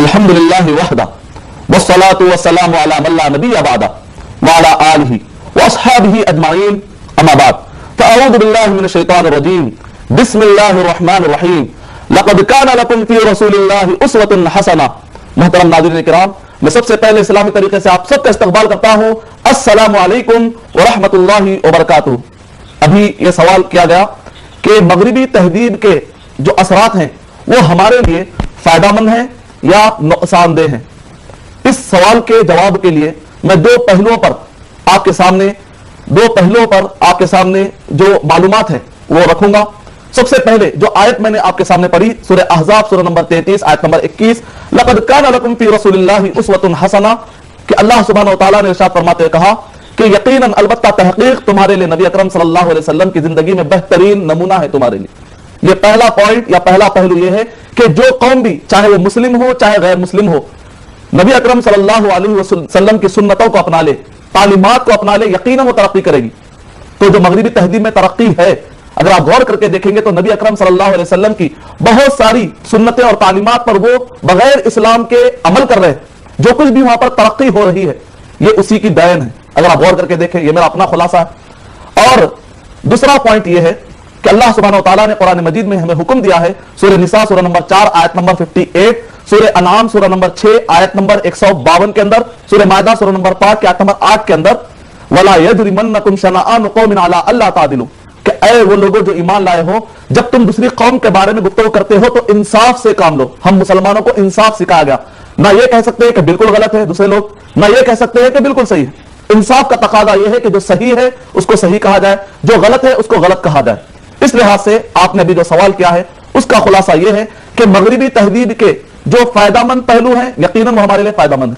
अल्हम्दुलिल्लाह वहदा वस्सलातु वस्सलामु अला मन ला नबिय्य बअदा व अला आलिहि व अस्हाबिहि अजमाइन अम्मा बाद फअऊज़ु बिल्लाहि मिनश शैतानिर रजीम बिस्मिल्लाहिर रहमानिर रहीम लक़द काना लकुम फी रसूलिल्लाहि उस्वतुन हसना। मुहतरम नाज़रीन किराम, मैं सबसे पहले इस्लामी तरीके से आप सबका इस्तकबाल करता हूँ। अस्सलामु अलैकुम व रहमतुल्लाहि व बरकातुहू। अभी ये सवाल किया गया कि मगरिबी तहदीब के जो असरात हैं वो हमारे लिए फायदामंद हैं या नुकसानदेह हैं। इस सवाल के जवाब के लिए मैं दो पहलुओं पर आपके सामने जो मालूमात है वो रखूंगा। सबसे पहले जो आयत मैंने आपके सामने पढ़ी, सूरह अहज़ाब सूरह नंबर 33 आयत नंबर 21, लक़द काना लकुम फी रसूलिल्लाहि उस्वतुन हसना, कि अल्लाह सुब्हानहू व तआला ने इरशाद फरमाते हुए कहा कि यकीनन अलबत्ता तहकीक तुम्हारे लिए नबी अकरम सल्लल्लाहु अलैहि वसल्लम की जिंदगी में बेहतरीन नमूना है तुम्हारे लिए। ये पहला पॉइंट या पहला पहलू ये है कि जो कौम भी, चाहे वो मुस्लिम हो चाहे गैर मुस्लिम हो, नबी अकरम सल्लल्लाहु अलैहि वसल्लम की सुन्नतों को अपना ले, तालीमात को अपना ले, यकीनन वो तरक्की करेगी। तो जो मगरिबी तहदीब में तरक्की है, अगर आप गौर करके देखेंगे तो नबी अकरम सल्लल्लाहु अलैहि वसल्लम की बहुत सारी सुन्नतें और तालीमात पर वो बगैर इस्लाम के अमल कर रहे हैं। जो कुछ भी वहां पर तरक्की हो रही है ये उसी की देन है। अगर आप गौर करके देखें, ये मेरा अपना खुलासा है। और दूसरा पॉइंट ये है कि अल्लाह सुब्हानहू व तआला ने कुरान मजीद में हमें हुक्म दिया है, सूरह निसा सूरह नंबर 4 आयत नंबर 58, सूरह अनाम सूरह नंबर 6 आयत नंबर 152 के अंदर, सूरह माइदा सूरह नंबर 5 आयत नंबर 8 के अंदर, वला यजरिमन्नकुम शनआन कौमिन अला अल्ला तादिलू, कि ऐ वो लोगों जो ईमान लाए हो, जब तुम दूसरी कौम के बारे में गुफ्तगू करते हो तो इंसाफ से काम लो। हम मुसलमानों को इंसाफ सिखाया गया, ना ये कह सकते हैं कि बिल्कुल गलत है दूसरे लोग, ना ये कह सकते हैं कि बिल्कुल सही है। इंसाफ का तकादा यह है कि जो सही है उसको सही कहा जाए, जो गलत है उसको गलत कहा जाए। इस लिहाज से आपने अभी जो सवाल किया है उसका खुलासा यह है कि मगरिबी तहदीब के जो फायदामंद पहलू हैं यकीनन वो हमारे लिए फायदामंद है।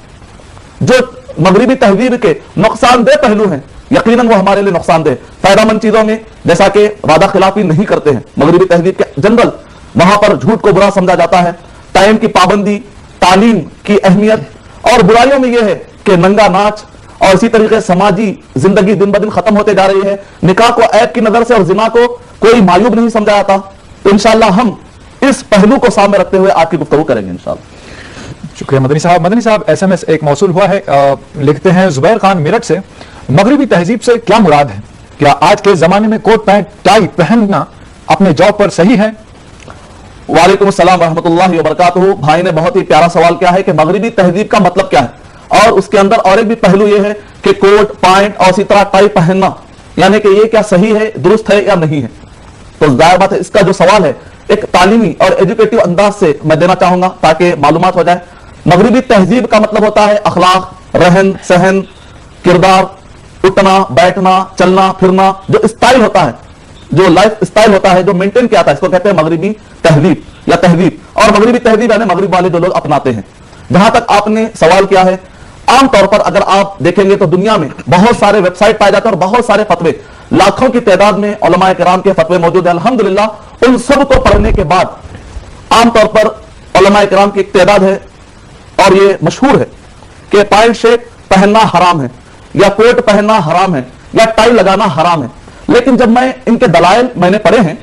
जो मगरिबी तहदीब के नुकसानदेह पहलू हैं यकीनन वो हमारे लिए नुकसानदेह। फायदामंद चीजों में जैसा कि वादा खिलाफी नहीं करते हैं, मगरिबी तहदीब के जनरल वहां पर झूठ को बुरा समझा जाता है, टाइम की पाबंदी, तालीम की अहमियत, और बुराइयों में यह है कि नंगा नाच और इसी तरीके से समाजी जिंदगी दिन ब दिन खत्म होते जा रही है। निकाह को ऐब की नजर से और जिना को कोई मायूब नहीं समझा जाता। तो इंशाअल्लाह हम इस पहलू को सामने रखते हुए आपकी गुफ्तगू करेंगे इंशाअल्लाह। शुक्रिया मदनी साहब, SMS एक मौसूल हुआ है, लिखते हैं जुबैर खान मेरठ से, मगरिबी तहजीब से क्या मुराद है? क्या आज के जमाने में कोट पैंट टाई पहनना अपने जॉब पर सही है? वालेकुम अस्सलाम रहमतुल्लाहि व बरकातुहू। भाई ने बहुत ही प्यारा सवाल किया है कि मगरिबी तहजीब का मतलब क्या है, और उसके अंदर और एक भी पहलू यह है कि कोट पैंट और इसी तरह टाई पहनना, यानी कि ये क्या सही है, दुरुस्त है या नहीं है। तो जाहिर बात है इसका जो सवाल है एक तालीमी और एजुकेटिव अंदाज से मैं देना चाहूंगा ताकि मालूमात हो जाए। मगरिबी तहजीब का मतलब होता है अखलाक, रहन सहन, किरदार, उठना बैठना, चलना फिरना, जो स्टाइल होता है, जो लाइफ स्टाइल होता है, जो मेंटेन किया था, इसको कहते हैं मगरिबी तहजीब या तहजीब। और मगरिबी तहजीब यानी मगरिब वाले जो लोग अपनाते हैं। जहां तक आपने सवाल किया है, आमतौर पर अगर आप देखेंगे तो दुनिया में बहुत सारे वेबसाइट पाए जाते हैं और बहुत सारे फतवे, लाखों की तादाद में उलमाए किराम के फतवे मौजूद है। अल्हम्दुलिल्लाह उन सब को पढ़ने के बाद आमतौर पर उलमाए किराम की एक तादाद है और ये मशहूर है कि पैंट शर्ट पहनना हराम है, या कोट पहनना हराम है, या टाई लगाना हराम है। लेकिन जब मैं इनके दलाइल मैंने पढ़े हैं,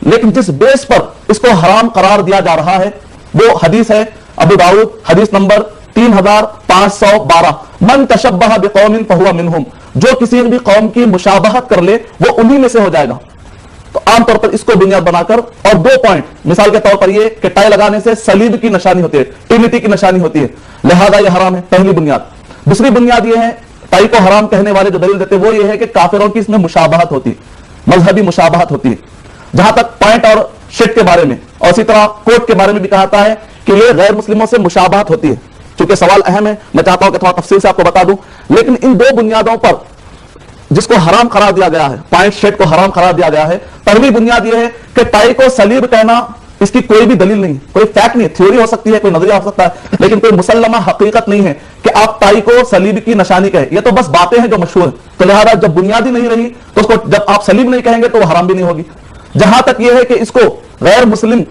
लेकिन जिस बेस पर इसको हराम करार दिया जा रहा है वो हदीस है अबू दाऊद हदीस नंबर 3512, मन तशब्बह बिकौमिन फहुवा मिनहुम, जो किसी भी कौम की मुशाबहत कर ले वो उन्हीं में से हो जाएगा। तो आमतौर पर इसको बुनियाद बनाकर, और दो पॉइंट मिसाल के तौर पर ये कि टाई लगाने से सलीब की निशानी होती है, ट्रिनिटी की निशानी होती है, लिहाजा ये हराम है, पहली बुनियाद। दूसरी बुनियाद ये है, टाई को हराम कहने वाले जो दलील देते हैं वो ये है कि काफिरों की इसमें मुशाबहत होती है, मजहबी मुशाबहत होती है। जहां तक पैंट और शर्ट के बारे में और इसी तरह कोट के बारे में भी कहा है कि ये गैर मुस्लिमों से मुशाबहत होती है। चूंकि सवाल अहम है, मैं चाहता हूं कि थोड़ा तफसील से आपको बता दूं, लेकिन इन दो बुनियादों पर जिसको हराम करार दिया गया है, पैंट शर्ट को हराम करार दिया गया है, पहली बुनियाद यह है कि टाई को सलीब कहना, इसकी कोई भी दलील नहीं, कोई फैक्ट नहीं है, थ्योरी हो सकती है, कोई नजरिया हो सकता है, लेकिन कोई मुसल्लमा हकीकत नहीं है कि आप टाई को सलीब की निशानी कहें। ये तो बस बातें हैं जो मशहूर है। तो लिहाजा जब बुनियादी नहीं रही तो उसको जब आप सलीब नहीं कहेंगे तो वो हराम भी नहीं होगी। जहां तक यह है कि इसको गैर मुस्लिम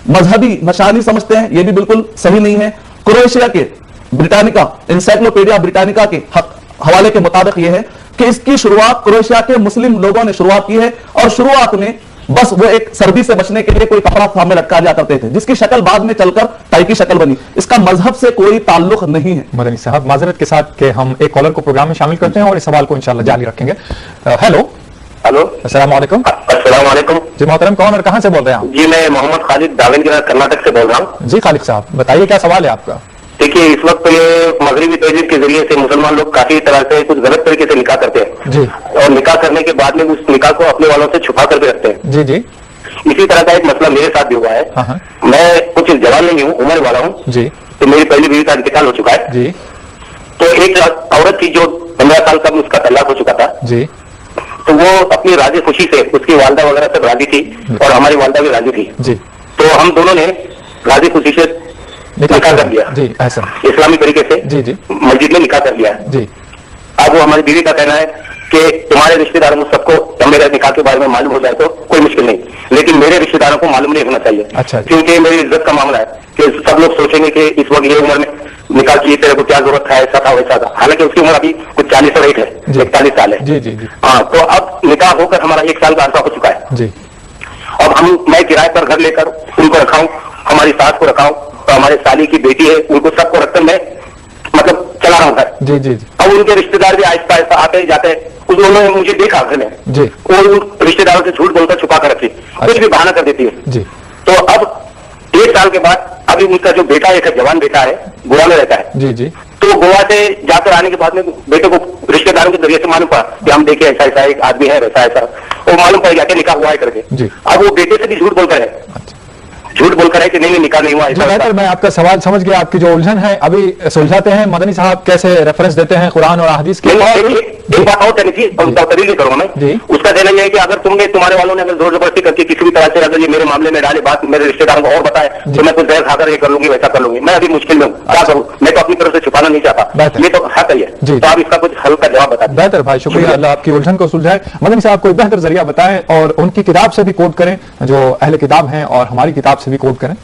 मजहबी निशानी समझते हैं, यह भी बिल्कुल सही नहीं है। क्रोएशिया के ब्रिटानिका एनसाइक्लोपीडिया ब्रिटानिका के हवाले के मुताबिक यह है कि इसकी शुरुआत क्रोएशिया के मुस्लिम लोगों ने शुरुआत की है, और शुरुआत में बस वो एक सर्दी से बचने के लिए कोई कपड़ा सामने लटका लिया करते थे, जिसकी शक्ल बाद में चलकर टाई की शक्ल बनी। इसका मजहब से कोई ताल्लुक नहीं है। मदनी साहब, माजरत के साथ कि हम एक कॉलर को प्रोग्राम में शामिल करते हैं और इस सवाल को इंशाल्लाह जारी रखेंगे। हेलो हेलो, अस्सलाम वालेकुम। अस्सलाम वालेकुम जी मोहतरम, कौन और कहां से बोल रहे हैं आप? जी, मैं मोहम्मद खालिद दावेंद्र कर्नाटक से बोल रहा हूँ। जी खालिद साहब, बताइए क्या सवाल है आपका? देखिए, इस वक्त ये मगरिबी तहजीब के जरिए से मुसलमान लोग काफी तरह से कुछ गलत तरीके से निकाह करते हैं जी, और निकाह करने के बाद में उस निकाह को अपने वालों से छुपा करके रखते हैं। जी जी इसी तरह का एक मसला मेरे साथ भी हुआ है। हाँ। मैं कुछ जवान नहीं हूँ, उम्र वाला हूँ जी तो मेरी पहली बीवी का इंतकाल हो चुका है। जी तो एक औरत थी जो 15 साल कब उसका तलाक हो चुका था, जी तो वो अपनी राजी खुशी से, उसकी वालदा वगैरह सब राजी थी और हमारी वालदा भी राजी थी, जी, तो हम दोनों ने राजी खुशी से निकाह कर लिया जी, ऐसा इस्लामी तरीके से। जी जी मस्जिद में निकाह कर लिया है। जी अब वो हमारी बीवी का कहना है कि तुम्हारे रिश्तेदारों को सबको जब मेरे निकाह के बारे में मालूम हो जाए तो कोई मुश्किल नहीं, लेकिन मेरे रिश्तेदारों को मालूम नहीं होना चाहिए। अच्छा। क्योंकि मेरी इज्जत का मामला है कि सब लोग सोचेंगे कि इस वक्त ये उम्र में निकाह की तेरे को क्या जरूरत था, ऐसा था वैसा था। हालांकि उसकी उम्र अभी कुछ 40 और 1 है, 41 साल है। जी जी जी हाँ, तो अब निकाह होकर हमारा 1 साल का अर्सा हो चुका है। जी अब मैं किराए पर घर लेकर उनको रखाऊं, हमारी सास को रखाऊं, तो हमारे साली की बेटी है, उनको सबको रखकर मैं मतलब चला रहा हूँ घर। जी जी जी अब उनके रिश्तेदार भी आहिस्ता आहिस्ता आते ही जाते हैं। उन्होंने मुझे देखा घर में जी और उन रिश्तेदारों से झूठ बोलकर छुपा कर रखी, कुछ भी बहाना कर देती है। जी तो अब 1 साल के बाद अभी उनका जो बेटा एक जवान बेटा है, गोवा में रहता है, जी जी तो गोवा से जाकर आने के बाद में बेटे को रिश्तेदारों के जरिए से मालूम पड़ा कि हम देखे ऐसा ऐसा एक आदमी है, वैसा ऐसा, वो मालूम पड़ गया कि निकाह हुआ है करके। जी। अब वो बेटे से भी झूठ बोलकर है, झूठ बोलकर है कि नहीं निकाह नहीं हुआ जी, ऐसा। बेहतर मैं आपका सवाल समझ गया, आपकी जो उलझन है अभी सुलझाते हैं। मदनी साहब कैसे रेफरेंस देते हैं कुरान और हदीस के? एक बात और कहनी थी, तब्दीली करूंगा मैं। जी। उसका कहना यह है कि अगर तुम्हारे वालों ने अगर जोर जबरदस्ती करके किसी भी तरह से अगर ये मेरे मामले में डाले बात, मेरे रिश्तेदारों को और बताए, तो मैं कुछ जहर खाकर ये कर लूंगी, वैसा कर लूंगी। मैं अभी मुश्किल में हूँ, क्या करूँ? मैं तो अपनी तरफ से छुपाना नहीं चाहता, बेहतर। ये तो हक है। जी। तो आप इसका कुछ हल का जवाब बता दें। बेहतर भाई, शुक्रिया, अल्लाह आपकी उलझन को सुलझाए। मदनी साहब कोई बेहतर जरिया बताएं और उनकी किताब से भी कोट करें, जो अहले किताब हैं, और हमारी किताब से भी कोट करें।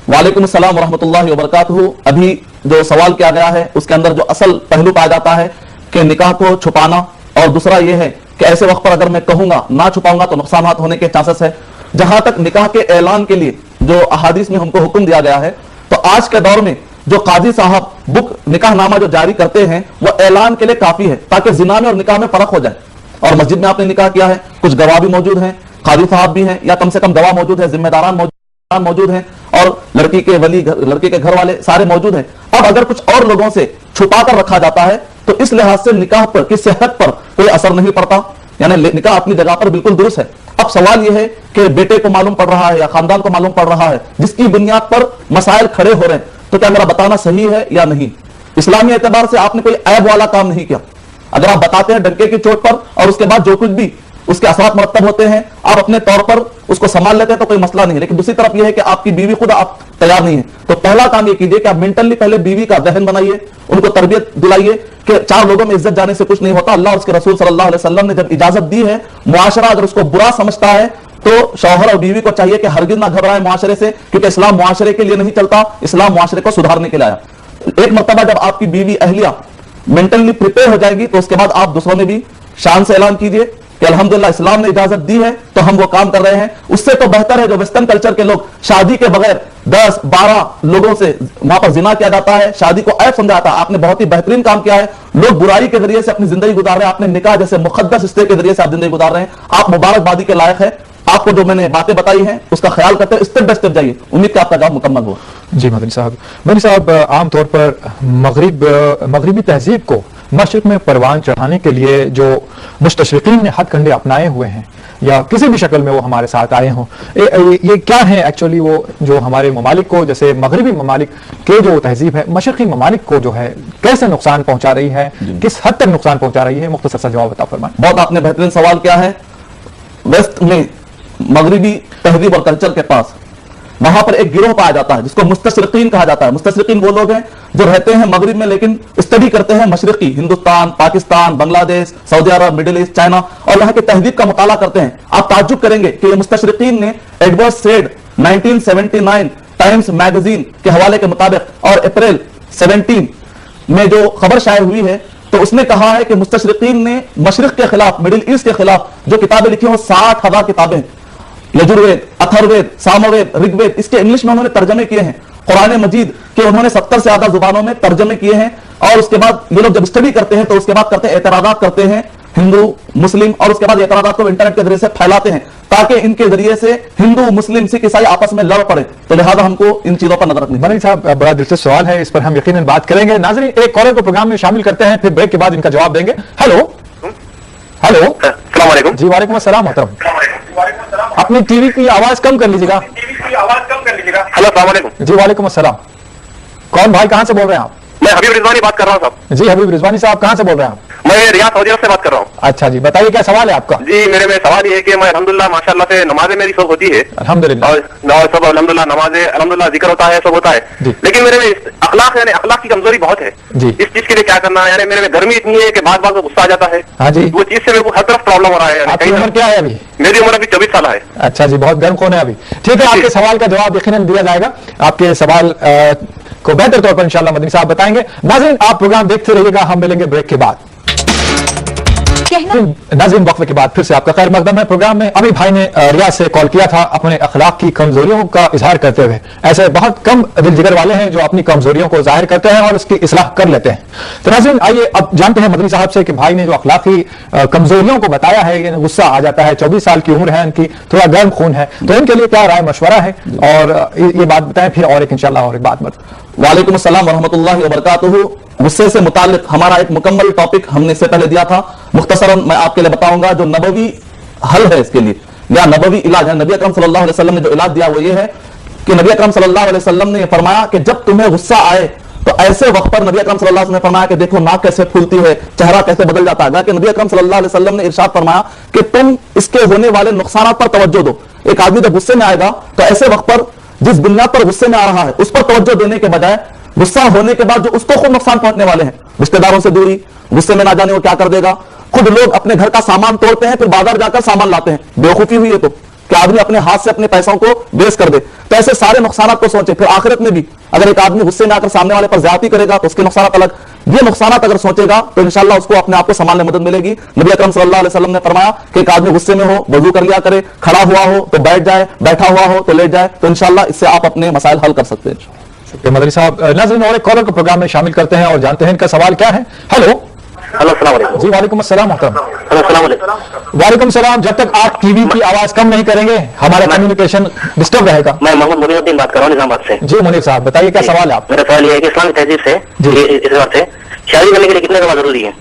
वालेकुम अस्सलाम वरहमतुल्लाहि वबरकातुहू। अभी जो सवाल किया गया है उसके अंदर जो असल पहलू पाया जाता है कि निकाह को छुपाना, और दूसरा यह है कि ऐसे वक्त पर अगर मैं कहूंगा ना छुपाऊंगा तो नुकसान होने के चांसेस है। जहां तक निकाह के ऐलान के लिए जो अहादीस में हमको हुक्म दिया गया है, तो आज के दौर में जो काजी साहब बुक निकाहनामा जो जारी करते हैं वो ऐलान के लिए काफी है, ताकि जिना में और निकाह में फर्क हो जाए। और मस्जिद में आपने निकाह किया है, कुछ गवाह भी मौजूद हैं, काजी साहब भी हैं, या कम से कम गवाह मौजूद है, जिम्मेदारान मौजूद हैं, और लड़की के वली, लड़के के घर वाले सारे मौजूद हैं। अब अगर कुछ और लोगों से छुपा कर रखा जाता है तो इस लिहाज से निकाह पर की सेहत पर कोई असर नहीं पड़ता, यानी निकाह अपनी जगह पर बिल्कुल दुरुस्त है। अब सवाल यह है कि बेटे को मालूम पड़ रहा है या खानदान को मालूम पड़ रहा है, जिसकी बुनियाद पर मसाइल खड़े हो रहे हैं, तो क्या मेरा बताना सही है या नहीं? इस्लामी एतबार से आपने कोई ऐब वाला काम नहीं किया। अगर आप बताते हैं डंके की चोट पर और उसके बाद जो कुछ भी उसके असरात मरतब होते हैं, आप अपने तौर पर उसको संभाल लेते हैं तो कोई मसला नहीं है। लेकिन दूसरी तरफ यह है कि आपकी बीवी खुद आप तैयार नहीं है, तो पहला काम यह कीजिए कि आप मेंटली पहले बीवी का जहन बनाइए, उनको तरबियत दिलाइए कि 4 लोगों में इज्जत जाने से कुछ नहीं होता। अल्लाह और उसके रसूल सल्लल्लाहु अलैहि वसल्लम ने जब इजाजत दी है, मुआशरा अगर उसको बुरा समझता है तो शौहर और बीवी को चाहिए कि हरगिज ना घबराए मुआशरे से, क्योंकि इस्लाम मुआशरे के लिए नहीं चलता, इस्लाम मुआशरे को सुधारने के लिए आया। एक मर्तबा जब आपकी बीवी अहलिया मेंटली प्रिपेयर हो जाएगी तो उसके बाद आप दूसरों में भी शान से ऐलान कीजिए कि अल्हम्दुलिल्लाह इस्लाम ने इजाजत दी है तो हम वो काम कर रहे हैं। उससे तो बेहतर है जो वेस्टर्न कल्चर के लोग शादी के बगैर 10-12 लोगों से वहां पर जिना किया जाता है, शादी को ऐप समझा जाता है। आपने बहुत ही बेहतरीन काम किया है, लोग बुराई के जरिए से अपनी जिंदगी गुजार रहे हैं, आपने निकाह जैसे मुकद्दस रिश्ते के जरिए से आप जिंदगी गुजार रहे हैं। आप मुबारकबादी के लायक है। आपको जो मैंने बातें बताई हैं उसका ख्याल करते हैं, स्टेप बाय स्टेप जाइए, उम्मीद कि आपका काम मुकम्मल हो। जी मदनी साहब आमतौर पर मगरिबी तहजीब को मशरिक में परवान चढ़ाने के लिए जो मुस्तशरिकीन ने हथकंडे अपनाए हुए हैं या किसी भी शक्ल में वो हमारे साथ आए हों, ये क्या है एक्चुअली? वो जो हमारे ममालिक को, जैसे मगरिबी ममालिक के जो तहजीब है, मशरिकी ममालिक को जो है कैसे नुकसान पहुंचा रही है, किस हद तक नुकसान पहुंचा रही है? मुख्तसर सा जवाब बता फरमाएं। बहुत आपने बेहतरीन सवाल किया है। वेस्ट में मगरिबी तहजीब और कल्चर के पास वहां पर एक गिरोह पाया जाता है जिसको मुस्तशरिकीन कहा जाता है। मुस्तशरिकीन वो लोग हैं जो रहते हैं मगरिब में लेकिन स्टडी करते हैं मशरिकी हिंदुस्तान, पाकिस्तान, बांग्लादेश, सऊदी अरब, मिडिल ईस्ट, चाइना, और यहाँ की तहजीब का मुताला करते हैं। आप ताज्जुब करेंगे कि ये मुस्तशरिकीन ने एडवर्ड सेड 1979 टाइम्स मैगजीन के हवाले के मुताबिक और अप्रैल 17 में जो खबर शाये हुई है तो उसने कहा है कि मुस्तशरिकीन ने मशरिक के खिलाफ, मिडिल ईस्ट के खिलाफ जो किताबें लिखी हो 60,000 किताबें, यजुर्वेद, अथर्ववेद, सामवेद, ऋग्वेद, इसके इंग्लिश में उन्होंने तर्जमे किए हैं। कुरान मजीद के उन्होंने 70 से ज्यादा जुबानों में तर्जमे किए हैं। और उसके बाद ये लोग जब स्टडी करते हैं तो उसके बाद करते हैं एतराज़ात करते हैं हिंदू मुस्लिम, और उसके बाद एतराज़ात को इंटरनेट के जरिए से फैलाते हैं ताकि इनके जरिए से हिंदू मुस्लिम सिख ईसाई आपस में लड़ पड़े। तो लिहाजा हमको इन चीजों पर नजर रखनी। मदनी साहब, बड़ा दिलचस्प सवाल है, इस पर हम यकीनन बात करेंगे। नाज़रीन, एक कॉलर को प्रोग्राम में शामिल करते हैं, फिर ब्रेक के बाद इनका जवाब देंगे। हेलो हेलो, अस्सलाम वालेकुम। जी वालेकुम अस्सलाम मोहतरम। अपनी टीवी की आवाज कम कर लीजिएगा। हेलो, अस्सलाम वालेकुम। जी वालेकुम अस्सलाम। कौन भाई, कहां से बोल रहे हैं आप? मैं हबीब रिजवानी बात कर रहा हूँ साहब। जी हबीब रिजवानी साहब, कहां से बोल रहे हैं आप? मैं रियाद सऊदी अरब से बात कर रहा हूँ। अच्छा जी, बताइए क्या सवाल है आपका? जी, मेरे में सवाल ये है कि मैं अल्हम्दुलिल्लाह माशाअल्लाह से नमाजें मेरी सब होती है, अल्हम्दुलिल्लाह, और सब अल्हम्दुलिल्लाह नमाजें अल्हम्दुलिल्लाह जिक्र होता है, सब होता है, जी। लेकिन मेरे में अखलाक यानी अखलाक की कमजोरी बहुत है जी। इस चीज के लिए क्या करना है? यानी मेरे में गर्मी इतनी है कि बात बात में गुस्सा आ जाता है। हाँ जी। वो चीज से मेरे को हर तरफ प्रॉब्लम हो रहा है। यानी आपकी कहीं उम्र क्या है अभी? मेरी उम्र अभी 24 साल है। अच्छा जी, बहुत गर्म खून है अभी। ठीक है, आपके सवाल का जवाब यकीनन दिया जाएगा। आपके सवाल को बेहतर तौर पर इंशाअल्लाह मदनी साहब बताएंगे। नाज़रीन, आप प्रोग्राम देखते रहिएगा, हम मिलेंगे ब्रेक के बाद। नाज़रीन, वक्फे के बाद फिर से आपका खैर मकदम है प्रोग्राम में। अभी भाई ने रियाद से कॉल किया था अपने अखलाक की कमजोरियों का इजहार करते हुए। ऐसे बहुत कम दिल जिगर वाले हैं जो अपनी कमजोरियों को जाहिर करते हैं और उसकी इस्लाह कर लेते हैं। तो नाज़रीन, आइए अब जानते हैं मदनी साहब से कि भाई ने जो अखलाकी कमजोरियों को बताया है, ये गुस्सा आ जाता है, 24 साल की उम्र है इनकी, थोड़ा गर्म खून है, तो इनके लिए क्या राय मशवरा है, और ये बात बताएं, फिर और एक इंशाअल्लाह और एक बात वालेकुम अस्सलाम वरहमतुल्लाहि वबरकातुहू। गुस्से से मुताल्लिक हमारा एक मुकम्मल टॉपिक हमने इससे पहले दिया था, मुख्तसरन मैं आपके लिए बताऊंगा। जो नबवी हल है इसके लिए, या नबवी इलाज है, नबी अकरम सल्लल्लाहु अलैहि वसल्लम ने जो इलाज दिया वो ये है कि नबी अकरम सल्लल्लाहु अलैहि वसल्लम ने फरमाया कि जब तुम्हें गुस्सा आए तो ऐसे वक्त पर नबी अकरम सल्लल्लाहु अलैहि वसल्लम ने फरमाया कि देखो नाक कैसे फूलती है, चेहरा कैसे बदल जाता है, कि नबी अकरम सल्लल्लाहु अलैहि वसल्लम ने इरशाद फरमाया कि तुम इसके होने वाले नुकसान पर तवज्जो दो। एक आदमी जब गुस्से में आएगा तो ऐसे वक्त पर जिस बुनियाद पर गुस्से में आ रहा है उस पर तवज्जो देने के बजाय गुस्सा होने के बाद जो उसको खूब नुकसान पहुंचने वाले हैं, रिश्तेदारों से दूरी, गुस्से में ना जाने वो क्या कर देगा, खुद लोग अपने घर का सामान तोड़ते हैं फिर बाजार जाकर सामान लाते हैं। बेवकूफी हुई है तो कि आदमी अपने हाथ से अपने पैसों को वेस्ट कर दे। तो ऐसे सारे नुकसान को सोचे। फिर आखिरत में भी अगर एक आदमी गुस्से में आकर सामने वाले पर ज्यादती करेगा तो उसके नुकसान अलग, ये नुकसान अगर सोचेगा तो इंशाल्लाह उसको अपने आप को संभालने में मदद मिलेगी। नबी अकरम सल्लल्लाहु अलैहि वसल्लम ने फरमाया कि एक आदमी गुस्से में हो वजू कर लिया करे, खड़ा हुआ हो तो बैठ जाए, बैठा हुआ हो तो लेट जाए, तो इंशाल्लाह इससे आप अपने मसाइल हल कर सकते हैं। शुक्रिया मदनी साहब। नाज़रीन, और एक कॉलर को प्रोग्राम में शामिल करते हैं और जानते हैं इनका सवाल क्या है। हेलो हेलो, अस्सलाम वालेकुम। जी वालेकुम अस्सलाम मोहतरम। हेलो, अस्सलाम वालेकुम। वालेकुम सलाम। जब तक आप टीवी की आवाज कम नहीं करेंगे हमारा कम्युनिकेशन डिस्टर्ब रहेगा। मैं मोहम्मद मुनीरुद्दीन बात कर रहा हूँ निजामाबाद से। जी मुनीर साहब, बताइए क्या सवाल है आप? मेरा सवाल ये है कि इस्लामी तहजीब से इस बात से शादी करने के लिए कितने गवाह जरूरी है?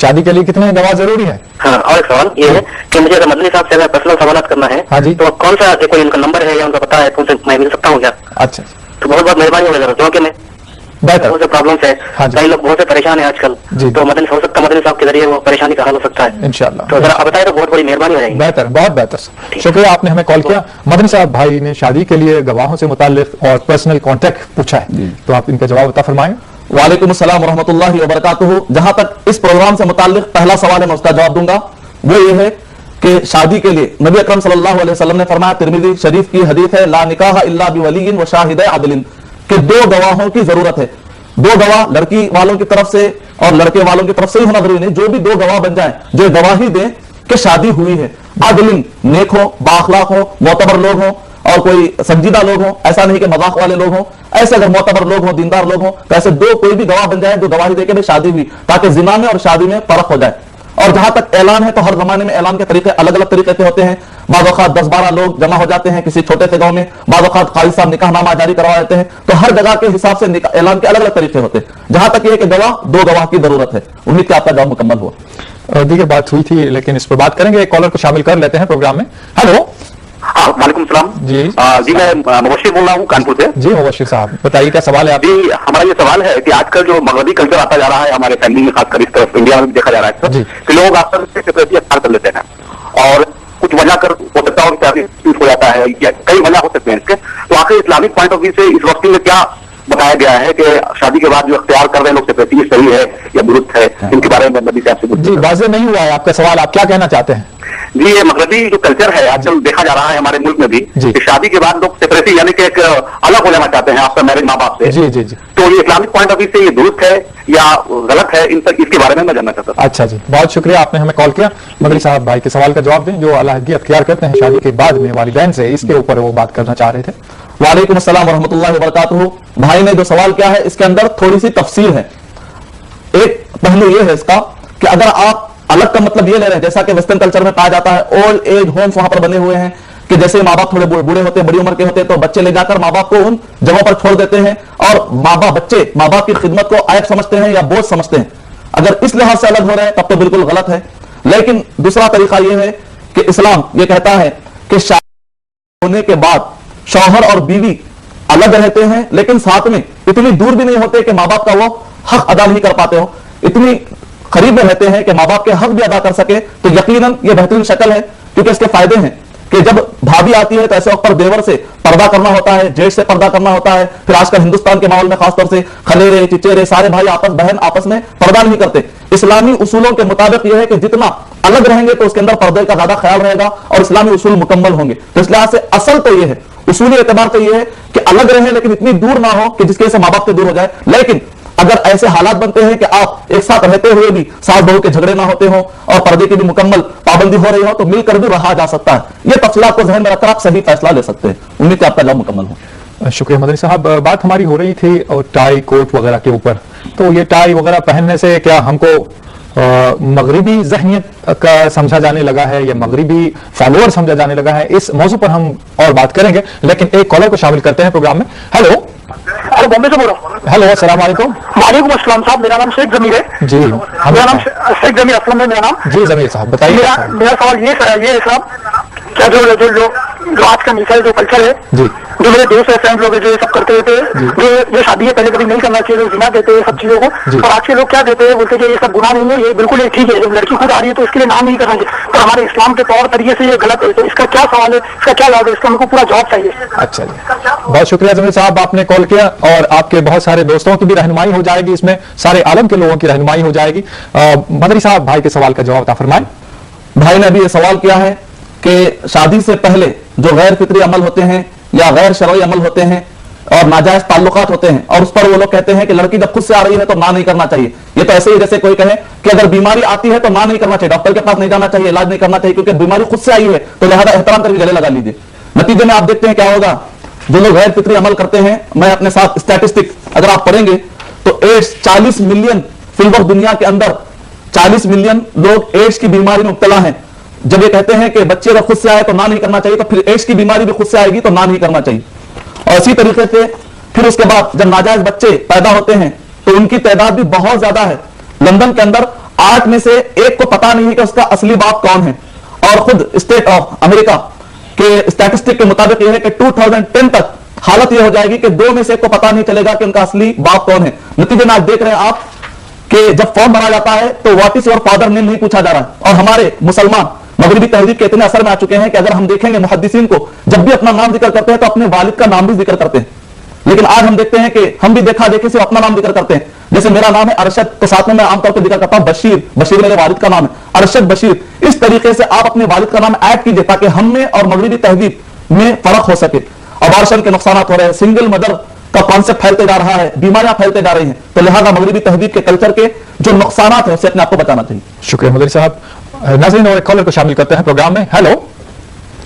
शादी के लिए कितने गवाह जरूरी है? हाँ, और एक सवाल ये है कि मुझे अगर मदनी साहब से अगर पर्सनल सवाल करना है, हाँ जी, तो कौन सा कोई उनका नंबर है या उनका पता है तो उनसे मैं मिल सकता हूँ क्या? अच्छा, तो बहुत बहुत मेहरबानी होगी जरा, क्योंकि मैं बेहतर बहुत से प्रॉब्लम्स है, हाँ जी, कई लोग बहुत से परेशान है आजकल, तो मदनी हो सकता है मदनी साहब के जरिए वो परेशानी का हल हो सकता है इंशाल्लाह। तो जरा आप बताए तो बहुत बड़ी मेहरबानी हो जाएगी। बेहतर, बहुत बेहतर, शुक्रिया आपने हमें कॉल किया। मदनी साहब, भाई ने शादी के लिए गवाहों से मुताल्लिक और पर्सनल कॉन्टेक्ट पूछा है, तो आप इनका जवाब बता फरमाएं। वालेकुम अस्सलाम वरहमतुल्लाहि वबरकातुहू। जहां तक इस प्रोग्राम से मुताल्लिक पहला सवाल है मैं उसका जवाब दूंगा। वो ये है कि शादी के लिए नबी अकरम सल्लल्लाहु अलैहि वसल्लम ने फरमाया, तिरमिज़ी शरीफ की हदीस है, ला निकाह इल्ला बिवलिय्यिन व शाहिदै अदलिन, कि दो गवाहों की जरूरत है। दो गवाह लड़की वालों की तरफ से और लड़के वालों की तरफ से ही होना जरूरी नहीं, जो भी दो गवाह बन जाए जो गवाही दें कि शादी हुई है। आदिलिन, नेक हो, बाअखलाक हो, मोतबर लोग हो और कोई संजीदा लोग हो, ऐसा नहीं कि मजाक वाले लोग हो। ऐसे अगर मोतबर लोग हो, दीनदार लोग हो, तो ऐसे दो कोई भी गवाह बन जाए जो गवाही दे के भी शादी हुई, ताकि जिना में और शादी में फर्क हो जाए। और जहां तक ऐलान है तो हर जमाने में ऐलान के तरीके अलग अलग तरीके के होते हैं। बाद वक़्त 10-12 लोग जमा हो जाते हैं किसी छोटे से गांव में, बाद वक़्त काजी साहब निकाहनामा जारी करवा देते हैं। तो हर जगह के हिसाब से ऐलान के अलग अलग तरीके होते हैं। जहां तक ये कि दो गवाह की जरूरत है। उम्मीद कि आपका जवाब मुकम्मल हुआ। दीगर बात हुई थी लेकिन इस पर बात करेंगे, एक कॉलर को शामिल कर लेते हैं प्रोग्राम में। हेलो, वालेकुम सलाम। जी जी, मैं मुबश्शिर बोल रहा हूँ कानपुर से। जी मुबश्शिर साहब, बताइए क्या सवाल है आप? जी, हमारा ये सवाल है कि आजकल जो मगरबी कल्चर आता जा रहा है हमारे फैमिली में, खासकर इस तरफ इंडिया में भी देखा जा रहा है कि लोग अक्सर सेपरेटली अख्तियार कर लेते हैं और कुछ वजह कर हो सकता है हो जाता है या कई वजह हो सकते हैं इसके। तो आखिर इस्लामिक पॉइंट ऑफ व्यू से इस वक्त में क्या बताया गया है कि शादी के बाद जो अख्तियार कर रहे हैं लोग सेपरेटली सही है या दुरुस्त है, इनके बारे में नबी साहब से जी वाज़ेह नहीं हुआ है आपका सवाल, आप क्या कहना चाहते हैं? जी ये मगरबी जो कल्चर है आजकल देखा जा रहा है हमारे मुल्क में भी कि शादी के बाद लोग सेपरेसी यानी कि एक अलग हो जाना चाहते हैं आफ्टर मैरिज माँ बाप से। जी जी जी। तो ये इस्लामिक पॉइंट ऑफ व्यू से ये दुरुस्त है या गलत है, इसके बारे में मैं जानना चाहता था। अच्छा जी, बहुत शुक्रिया, आपने हमें कॉल किया। मगरी साहब भाई के सवाल का जवाब दें, जो अलहदगी अख्तियार करते हैं शादी के बाद में वालिदैन से, इसके ऊपर वो बात करना चाह रहे थे। वालेकुम अस्सलाम वरहमतुल्लाहि वबरकातुहू। भाई ने जो सवाल किया है इसके अंदर थोड़ी सी तफसील है। एक पहलू ये है इसका कि अगर आप अलग का मतलब ये ले रहे हैं, जैसा कि वेस्टर्न कल्चर में पाया जाता है, ओल्ड एज होम्स वहां पर बने हुए हैं कि जैसे माँ बाप थोड़े बूढ़े होते हैं, बड़ी उम्र के होते हैं, तो बच्चे ले जाकर माँ बाप को उन जगहों पर छोड़ देते हैं और बच्चे माँ बाप की खिदमत को आयब समझते हैं या बोझ समझते हैं। अगर इस लिहाज से अलग हो रहे हैं तब तो बिल्कुल गलत है। लेकिन दूसरा तरीका यह है कि इस्लाम ये कहता है कि शादी होने के बाद शौहर और बीवी अलग रहते हैं, लेकिन साथ में इतनी दूर भी नहीं होते कि माँ बाप का वो हक अदा नहीं कर पाते हो, इतनी करीब में रहते हैं कि माँ बाप के हक भी अदा कर सके। तो यकीनन ये बेहतरीन शक्ल है, क्योंकि इसके फायदे हैं कि जब भाभी आती है तो ऐसे वक्त पर देवर से पर्दा करना होता है, जेठ से पर्दा करना होता है। फिर आजकल हिंदुस्तान के माहौल में खासतौर से खलेरे चिचेरे सारे भाई बहन आपस में पर्दा नहीं करते। इस्लामी उसूलों के मुताबिक यह है कि जितना अलग रहेंगे तो उसके अंदर पर्दे का ज्यादा ख्याल रहेगा और इस्लामी उसूल मुकम्मल होंगे। तो इस लिहाज से असल तो यह है, उसूली एतबार तो यह है कि अलग रहे लेकिन इतनी दूर ना हो कि जिसकी वजह से माँ बाप से दूर हो जाए। लेकिन अगर ऐसे हालात बनते हैं कि आप एक साथ रहते हुए भी सास बहू के झगड़े ना होते हो और पर्दे की भी मुकम्मल पाबंदी हो रही हो, तो मिलकर भी रहा जा सकता है। ये तफसीलात को ज़हन में रखकर आप सही फैसला ले सकते हैं। उम्मीद है आपका जवाब मुकम्मल हो। शुक्रिया मदनी साहब। बात हमारी हो रही थी और टाई कोट वगैरह के ऊपर, तो ये टाई वगैरह पहनने से क्या हमको मगरिबी ज़हनियत का समझा जाने लगा है या मगरिबी फॉलोअर समझा जाने लगा है, इस मौजू पर हम और बात करेंगे। लेकिन एक कॉलर को शामिल करते हैं प्रोग्राम में। हेलो, अरे बॉम्बे से बोल रहा हूँ। हेलो, अस्सलाम वालेकुम। वालेकुम अस्सलाम साहब, मेरा नाम शेख जमीर है जी। मेरा नाम शेख जमीर असलम है मेरा नाम। जी जमीर साहब बताइए। मेरा सवाल ये है साहब, क्या जो आज का मिसाइल जो कल्चर है जी, जो मेरे दोस्त है फ्रेंड लोग जो ये सब करते रहते हैं, जो शादी है पहले कभी नहीं करना चाहिए, जिना देते हैं सब चीजों को, और आज के लोग क्या देते हैं, बोलते हैं कि ये सब गुनाह नहीं है, ये बिल्कुल ठीक है। जब लड़की खुद आ रही है तो इसके लिए नाम नहीं करना चाहिए, पर हमारे इस्लाम के तौर तरीके से ये गलत है। तो इसका क्या सवाल है, इसका क्या जवाब है, इसका हमको पूरा जवाब चाहिए। अच्छा जी, बहुत शुक्रिया जमीर साहब, आपने कॉल किया और आपके बहुत सारे दोस्तों की भी रहनुमाई हो जाएगी, इसमें सारे आलम के लोगों की रहनुमाई हो जाएगी। मदनी साहब भाई के सवाल का जवाब फरमाएं। भाई ने अभी ये सवाल किया है कि शादी से पहले जो गैर फितरी अमल होते हैं या गैर शरई अमल होते हैं और नाजायज ताल्लुकात होते हैं, और उस पर वो लोग कहते हैं कि लड़की जब खुद से आ रही है तो ना नहीं करना चाहिए। ये तो ऐसे ही जैसे कोई कहे कि अगर बीमारी आती है तो ना नहीं करना चाहिए, डॉक्टर के पास नहीं जाना चाहिए, इलाज नहीं करना चाहिए, क्योंकि बीमारी खुद से आई है तो लिहाजा एहतराम करके गले लगा लीजिए। नतीजे में आप देखते हैं क्या होगा, जो लोग गैर फितरी अमल करते हैं, मैं अपने साथ स्टैटिस्टिक अगर आप पढ़ेंगे तो एड्स 40 मिलियन फिलवक्त दुनिया के अंदर 40 मिलियन लोग एड्स की बीमारी में मुब्तला हैं। जब ये कहते हैं कि बच्चे अगर खुद से आए तो ना नहीं करना चाहिए, तो फिर एड्स की बीमारी भी खुद से आएगी तो ना नहीं करना चाहिए। और इसी तरीके से फिर उसके बाद जब नाजायज बच्चे पैदा होते हैं तो उनकी तादाद भी बहुत ज्यादा है। लंदन के अंदर 8 में से 1 को पता नहीं कि उसका असली बाप कौन है, और खुद स्टेट ऑफ अमेरिका के स्टैटिस्टिक के मुताबिक यह है कि 2010 तक हालत यह हो जाएगी कि 2 में से 1 को पता नहीं चलेगा कि उनका असली बाप कौन है। नतीजे में आज देख रहे हैं आप कि जब फॉर्म भरा जाता है तो what is your father name नहीं पूछा जा रहा है। और हमारे मुसलमान मगरिबी तहजीब के इतने असर में आ चुके हैं कि अगर हम देखेंगे मुहद्दिसीन को जब भी अपना नाम जिक्र करते हैं तो अपने वालिद का नाम भी जिक्र करते हैं। लेकिन आज हम देखते हैं कि हम भी देखा देखी से अपना नाम जिक्र करते हैं। जैसे मेरा नाम है अरशद, तो साथ में मैं आमतौर पर जिक्र करता हूं बशीर, बशीर मेरे वालिद का नाम है, अरशद बशीर। इस तरीके से आप अपने वालिद का नाम ऐड कीजिए ताकि हम में और मगरिबी तहजीब में फर्क हो सके। अबॉर्शन के नुकसान हो रहे हैं, सिंगल मदर का कॉन्सेप्ट फैलते जा रहा है, बीमारियां फैलते जा रही हैं, तो लिहाजा मगरिबी तहजीब के कल्चर के जो नुकसान है उससे अपने आप को बचाना चाहिए। शुक्रिया मदनी साहब। नाज़रीन और एक कॉलर को शामिल करते हैं प्रोग्राम में। हेलो,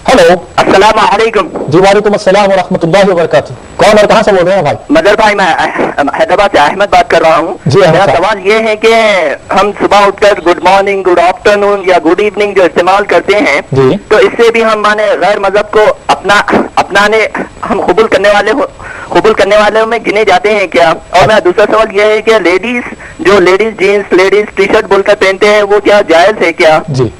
हेलो, अस्सलाम वालेकुम। जी वालेकुम अस्सलाम व रहमतुल्लाहि व बरकातहू। कौन और कहां से बोल रहे हैं भाई? मदर भाई, मैं हैदराबाद से अहमद बात कर रहा हूँ। जी, मेरा सवाल ये है कि हम सुबह उठकर गुड मॉर्निंग, गुड आफ्टरनून या गुड इवनिंग जो इस्तेमाल करते हैं जी, तो इससे भी हम माने गैर मजहब को अपनाने हम कबूल करने वाले में गिने जाते हैं क्या? और मेरा दूसरा सवाल यह है कि ladies jeans, ladies T shirt बोलकर पहनते हैं, वो क्या जायज है क्या? जी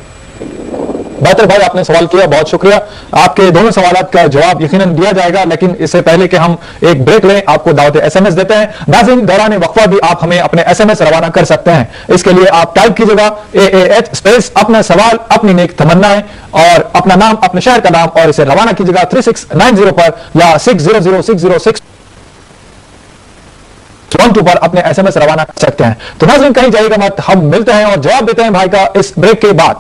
बेहतर भाई, आपने सवाल किया, बहुत शुक्रिया। आपके दोनों सवालात का जवाब यकीनन दिया जाएगा, लेकिन इससे पहले कि हम एक ब्रेक लें आपको दावत SMS देते हैं। नाज़रीन दौरान वक्फा भी आप हमें अपने SMS रवाना कर सकते हैं। इसके लिए आप टाइप कीजिएगा AAH स्पेस अपना सवाल, अपनी नेक तमन्नाएं और अपना नाम, अपने शहर का नाम, और इसे रवाना कीजिएगा 3690 पर या 600606 पर अपने SMS रवाना कर सकते हैं। तो नाज़रीन कहीं जाइएगा मत, हम मिलते हैं और जवाब देते हैं भाई का इस ब्रेक के बाद।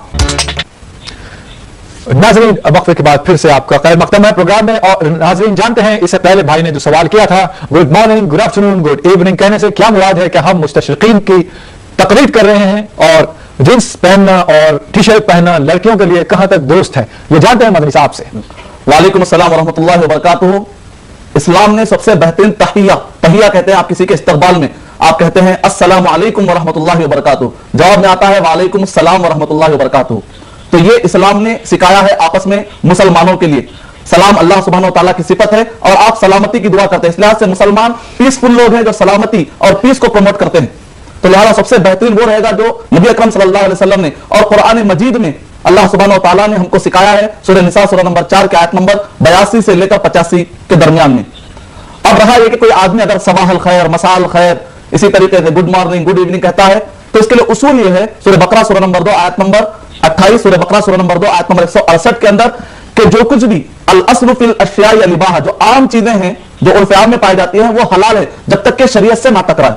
नाज़रीन, वक्फे के बाद फिर से आपका खैर मकदम है प्रोग्राम में। और नाज़रीन जानते हैं, इससे पहले भाई ने जो सवाल किया था, good morning, good afternoon, good evening कहने से क्या मुराद है कि हम मुस्तशरिकीन की तकलीद कर रहे हैं और जींस पहनना और टी शर्ट पहनना लड़कियों के लिए कहां तक दुरुस्त है, ये जानते हैं मदनी साहब से। वालेकुम अस्सलाम व रहमतुल्लाहि व बरकातुहू। इस्लाम ने सबसे बेहतरीन तहिया कहते हैं, आप किसी के इस्तकबाल में आप कहते हैं अस्सलामु अलैकुम व रहमतुल्लाहि व बरकातुहू, जवाब में आता है वालेकुम अस्सलाम व रहमतुल्लाहि व बरकातुहू। तो ये इस्लाम ने सिखाया है आपस में मुसलमानों के लिए। सलाम अल्लाह सुब्हानहू व तआला की सिफत है और आप सलामती की दुआ करते हैं, इस लिहाज से मुसलमान पीसफुल लोग हैं जो सलामती और पीस को प्रमोट करते हैं। तो लिहाजा सबसे बेहतरीन वो रहेगा जो नबी अकरम सल्लल्लाहु अलैहि वसल्लम ने और कुरान मजीद में अल्लाह सुब्हानहू व तआला ने हमको सिखाया है। सूरह निसा सूरह नंबर 4 के आयत नंबर 82 से लेकर 85 के दरमियान में। अब रहा यह कि कोई आदमी अगर सबाहल खैर, मसाल खैर, इसी तरीके से गुड मॉर्निंग, गुड इवनिंग कहता है, तो इसके लिए उसूल यह है, सूरह बकरा सूरह नंबर 2 आयत नंबर 28, सूरह बकरा सूरह नंबर 2 आयत नंबर 168 के अंदर कि जो कुछ भी अल अस्लु फिल अश्याइ अल इबाहा, जो आम चीजें हैं जो उर्फ़ आम में पाई जाती हैं वो हलाल है जब तक कि शरीयत से ना टकराए।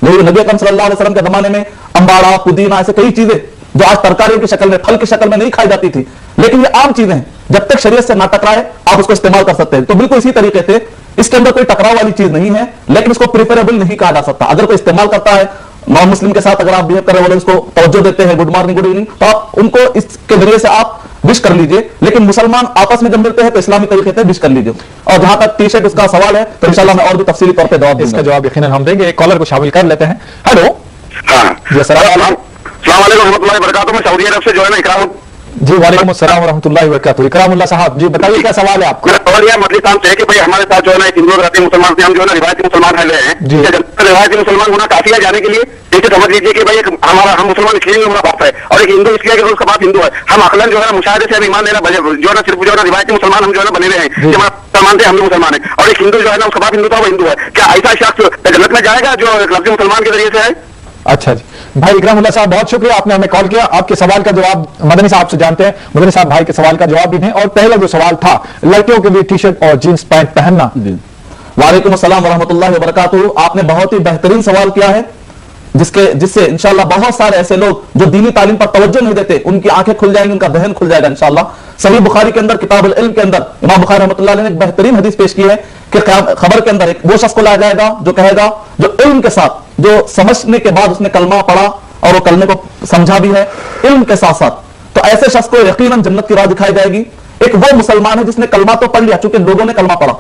नबी अकरम सल्लल्लाहु अलैहि वसल्लम के जमाने में अंबाड़ा, पुदीना, ऐसे कई चीजें जो आज तरकारियों की शक्ल में, फल की शक्ल में नहीं खाई जाती थी, लेकिन ये आम चीजें हैं, जब तक शरीयत से ना टकराए आप उसको इस्तेमाल कर सकते हैं। तो बिल्कुल इसी तरीके से इसके अंदर कोई टकराव वाली चीज नहीं है, लेकिन इसको प्रेफरेबल नहीं कहा जा सकता। अगर कोई इस्तेमाल करता है नॉन मुस्लिम के साथ, अगर आप बिहेव कर रहे हो, इसको तवज्जो देते हैं, गुड मॉर्निंग, गुड इवनिंग, तो आप उनको इसके जरिए से आप विश कर लीजिए। लेकिन मुसलमान आपस में जब मिलते हैं तो इस्लामी तरीके से विश कर लीजिए। और जहां तक टी शर्ट उसका सवाल है तो इंशाल्लाह मैं और भी तफसीली तौर पर जवाब दूंगा। इसका जवाब यकीनन हम देंगे। कॉलर को शामिल कर लेते हैं। हेलो जी, अस्सलाम वालेकुम रहमतुल्लाहि व बरकातुहू। मैं सऊदी अरब से जो है ना इकराम जी, वालेकुम अस्सलाम व रहमतुल्लाहि व बरकातुहू। इकरामुल्लाह साहब जी बताइए क्या सवाल है आपका। सवाल यह मदनी साहब से है कि भाई हमारे साथ जो है ना एक हिंदू रहते हैं, मुसलमान से हम जो है ना रिवायती मुसलमान हैं जी। रिवायती मुसलमान होना काफी है जाने के लिए। जैसे समझ लीजिए कि भाई हम मुसलमान इसलिए नहीं हमारा बाप है और एक हिंदू इसलिए कि उसका बाप हिंदू है। हम अकलन जो है मुशाहिदे से ईमान लेना जो है ना सिर्फ जो है ना रिवायती मुसलमान हम जो है ना बने रहे हैं कि हमारा मुसलमान थे, हम भी मुसलमान है, और एक हिंदू जो है ना उसका बाप हिंदू था वो हिंदू है। क्या ऐसा शख्स जन्नत में जाएगा जो लफ्ज़ मुसलमान के जरिए से है? अच्छा जी, भाई इकरामुल्लाह साहब बहुत शुक्रिया, आपने हमें कॉल किया। आपके सवाल का जवाब मदनी साहब से जानते हैं। मदनी साहब भाई के सवाल का जवाब भी दें। और पहला जो सवाल था लड़कियों के लिए टी शर्ट और जींस पैंट पहनना। वालेकुम अस्सलाम व रहमतुल्लाहि व बरकातुहू। आपने बहुत ही बेहतरीन सवाल किया है जिससे इंशाल्लाह बहुत सारे ऐसे लोग जो दीनी तालीम पर तवज्जो नहीं देते उनकी आंखें खुल जाएंगी, उनका दहन खुल जाएगा इंशाल्लाह। सही बुखारी के अंदर किताबुल इल्म के अंदर इमाम बुखारी रहमतुल्लाह अलैह ने एक बेहतरीन हदीस पेश की है कि खबर के अंदर एक वो शख्स को लाया जाएगा जो कहेगा, जो इल्म के साथ, जो समझने के बाद उसने कलमा पढ़ा और वो कलमे को समझा भी है इल्म के साथ साथ, तो ऐसे शख्स को यकीनन जन्नत की राह दिखाई जाएगी। एक वो मुसलमान है जिसने कलमा तो पढ़ लिया, चूंकि लोगों ने कलमा पढ़ा,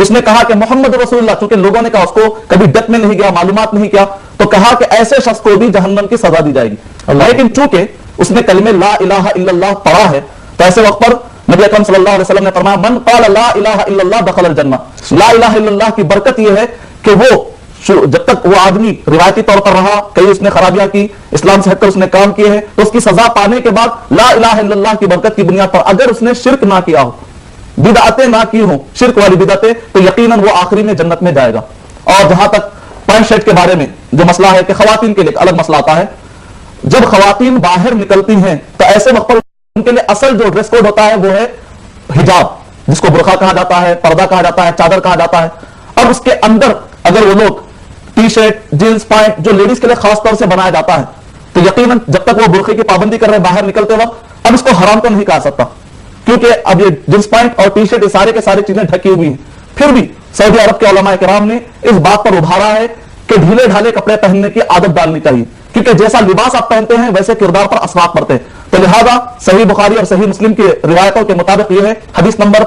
उसने कहा कि मोहम्मद रसूलुल्लाह, चूंकि लोगों ने कहा, उसको कभी डेप्थ में नहीं गया, मालूमात नहीं किया, तो कहा कि ऐसे शख्स को भी जहन्नम की सजा दी जाएगी। लेकिन चूंकि उसने कलमे ला इलाहा इल्लल्लाह पढ़ा है, तो ऐसे वक्त पर नबी अकरम सल्लल्लाहु अलैहि वसल्लम ने फरमाया मन क़ाल ला इलाहा इल्लल्लाह दखलल जन्नह। ला इलाहा इल्लल्लाह की बरकत यह है कि वो जब तक वो आदमी रिवायती तौर पर रहा, कहीं उसने खराबियां की, इस्लाम से हटकर उसने काम किए हैं, तो उसकी सजा पाने के बाद ला इलाहा इल्लल्लाह की बरकत की बुनियाद पर अगर उसने शिरक ना किया हो, बिदअतें ना की हो, शिरक वाली बिदअतें, तो यकीनन वो आखिरी में जन्नत में जाएगा। और जहां तक पैंट शर्ट के बारे में जो मसला है कि खवातीन के लिए अलग मसला आता है, जब खवातीन बाहर निकलती हैं तो ऐसे वक्त पर उनके लिए असल जो ड्रेस कोड होता है वो है हिजाब, जिसको बुरखा कहा जाता है, पर्दा कहा जाता है, चादर कहा जाता है। और उसके अंदर अगर वो लोग टी शर्ट, जींस, पैंट जो लेडीज के लिए खास तौर से बनाया जाता है, तो यकीनन जब तक वो बुरखे की पाबंदी कर रहे हैं बाहर निकलते वक्त, अब इसको हराम तो नहीं कहा सकता, क्योंकि अब ये जींस पैंट और टी शर्ट ये सारे के सारे चीजें ढकी हुई हैं। फिर भी सऊदी अरब के उलमा किराम ने इस बात पर उभारा है कि ढीले ढाले कपड़े पहनने की आदत डालनी चाहिए, क्योंकि जैसा लिबास आप पहनते हैं वैसे किरदार पर असरात पड़ते हैं। तो लिहाजा सही बुखारी और सही मुस्लिम की रिवायतों के मुताबिक यह है, हदीस नंबर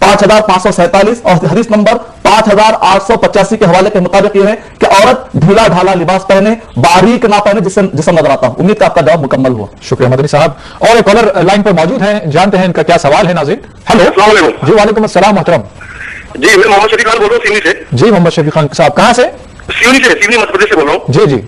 5547 और हदीस नंबर 5885 के हवाले के मुताबिक यह है कि औरत ढीला ढाला लिबास पहने, बारीक ना पहने जिससे जिसम नजर आता हो। उम्मीद का आपका जवाब मुकम्मल हुआ। शुक्रिया मदनी साहब। और एक कॉलर लाइन पर मौजूद हैं, जानते हैं इनका क्या सवाल है। नाज़रीन हेलो। अस्सलाम वालेकुम। जी वालेकुम अस्सलाम मोहतरम। जी मैं मोहम्मद शफी खान बोल रहा हूँ सिवनी से। जी मोहम्मद शफी खान साहब कहाँ से? सिवनी मध्य प्रदेश से बोल रहा हूँ। जी जी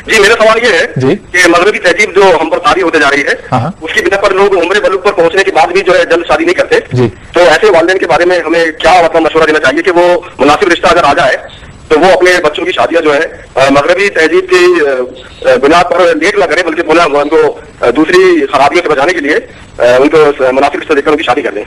जी मेरा सवाल ये है जी कि मगरबी तहजीब जो हम पर तारी होते जा रही है, हाँ। उसकी बिना पर लोग उम्र बलूग पर पहुंचने के बाद भी जो है जल्द शादी नहीं करते जी। तो ऐसे वालिदैन के बारे में हमें क्या मतलब मशवरा देना चाहिए कि वो मुनासिब रिश्ता अगर आ जाए तो वो अपने बच्चों की शादियां जो है मगरबी तहजीब की बुनियाद पर लेट ना करें, बल्कि पुनः उनको दूसरी खराबियों से बचाने के लिए उनको मुनासिब रिश्ता देकर उनकी शादी कर दें।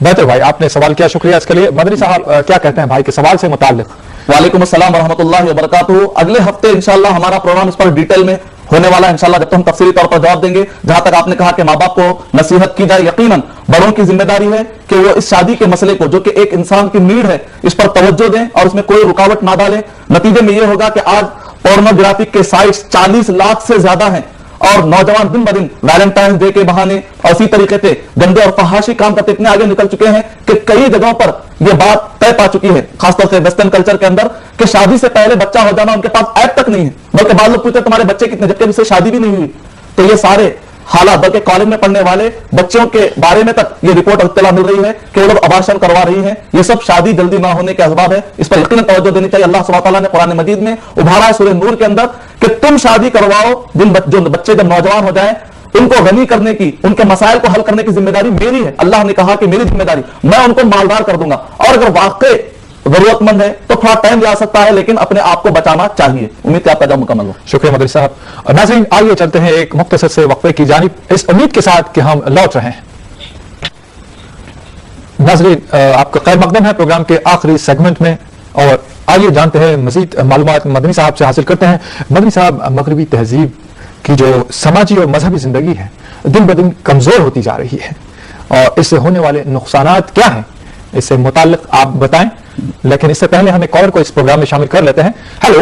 बेहतर भाई, आपने सवाल किया, शुक्रिया इसके लिए। मदनी साहब क्या कहते हैं भाई के सवाल से मुताल्लिक? वालेकुम अस्सलाम व रहमतुल्लाहि व बरकातुहू। अगले हफ्ते इंशाअल्लाह हमारा प्रोग्राम इस पर डिटेल में ہونے والا ہے انشاءاللہ جب تو ہم تفصیلی طور پر جواب دیں گے. جہاں تک آپ نے کہا کہ ماں باپ کو نصیحت کی جائے, یقیناً بڑوں کی ذمہ داری ہے کہ وہ اس شادی کے مسئلے کو, جو کہ ایک انسان کی نیڈ ہے, اس پر توجہ دیں اور اس میں کوئی رکاوٹ نہ ڈالیں. نتیجے میں یہ ہوگا کہ آج پورنوگرافی کے سائٹس 40 لاکھ سے زیادہ ہیں اور نوجوان دن بدن ویلنٹائنس ڈے کے بہانے اور اسی طریقے سے گندے اور فحاشی کام کرتے اتنے آگے نکل چکے ہیں کہ کئی جگہوں پر یہ بات طے پا چکی ہے, خاص طور سے ویسٹرن کلچر کے اندر, کہ شادی سے پہلے بچہ ہو جانا ان کے پاس ایپ تک نہیں ہے, بلکہ بعض لوگ پوچھتے تمہارے بچے کتنے, جبکہ اس سے شادی بھی نہیں ہوئی. تو یہ سارے حالات, بلکہ کالج میں پڑھنے والے بچوں کے بارے میں تک یہ رپورٹ اطلاع مل رہی ہے کہ وہ لوگ ابارشن کروا رہی ہیں. یہ سب شادی جلدی نہ ہونے کے اسباب ہے, اس پر یقیناً توجہ دینی چاہیے. اللہ سبحانہ تعالیٰ نے قرآن مجید میں ابھارا ہے سورہ نور کے اندر کہ تم شادی کرواؤ, جو بچے جب نوجوان ہو جائیں ان کو غنی کرنے کی, ان کے مسائل کو حل کرنے کی ذمہ داری میری ہے. اللہ نے کہا کہ میری ذمہ داری, میں ان کو مالدار کر دوں گا, اور اگر واقع ضرورت مند ہے تو تھوڑا ٹائم لے سکتا ہے, لیکن اپنے آپ کو بچانا چاہیے. امید کہ آپ کا جواب مکمل ہو. شکریہ مدنی صاحب. اور ناظرین آئیے چلتے ہیں ایک مختصر سے وقفے کی جانب, اس امید کے ساتھ کہ ہم لوٹ رہے ہیں. ناظرین آپ کا خیر مقدم ہے پروگرام کے آخری سیگمنٹ میں, اور آئیے جانتے ہیں مزید معلومات مدنی صاحب سے حاصل کرتے ہیں. مدنی صاحب, مغربی تہذیب کی جو سماجی اور مذہبی زندگی ہے دن بدن کمزور ہوتی جا رہی ہے, اور اس سے ہونے والے نقصانات کیا ہیں, اس سے متعلق آپ بتائیں. لیکن اس سے پہلے ہم ایک کالر کو اس پروگرام میں شامل کر لیتے ہیں. ہیلو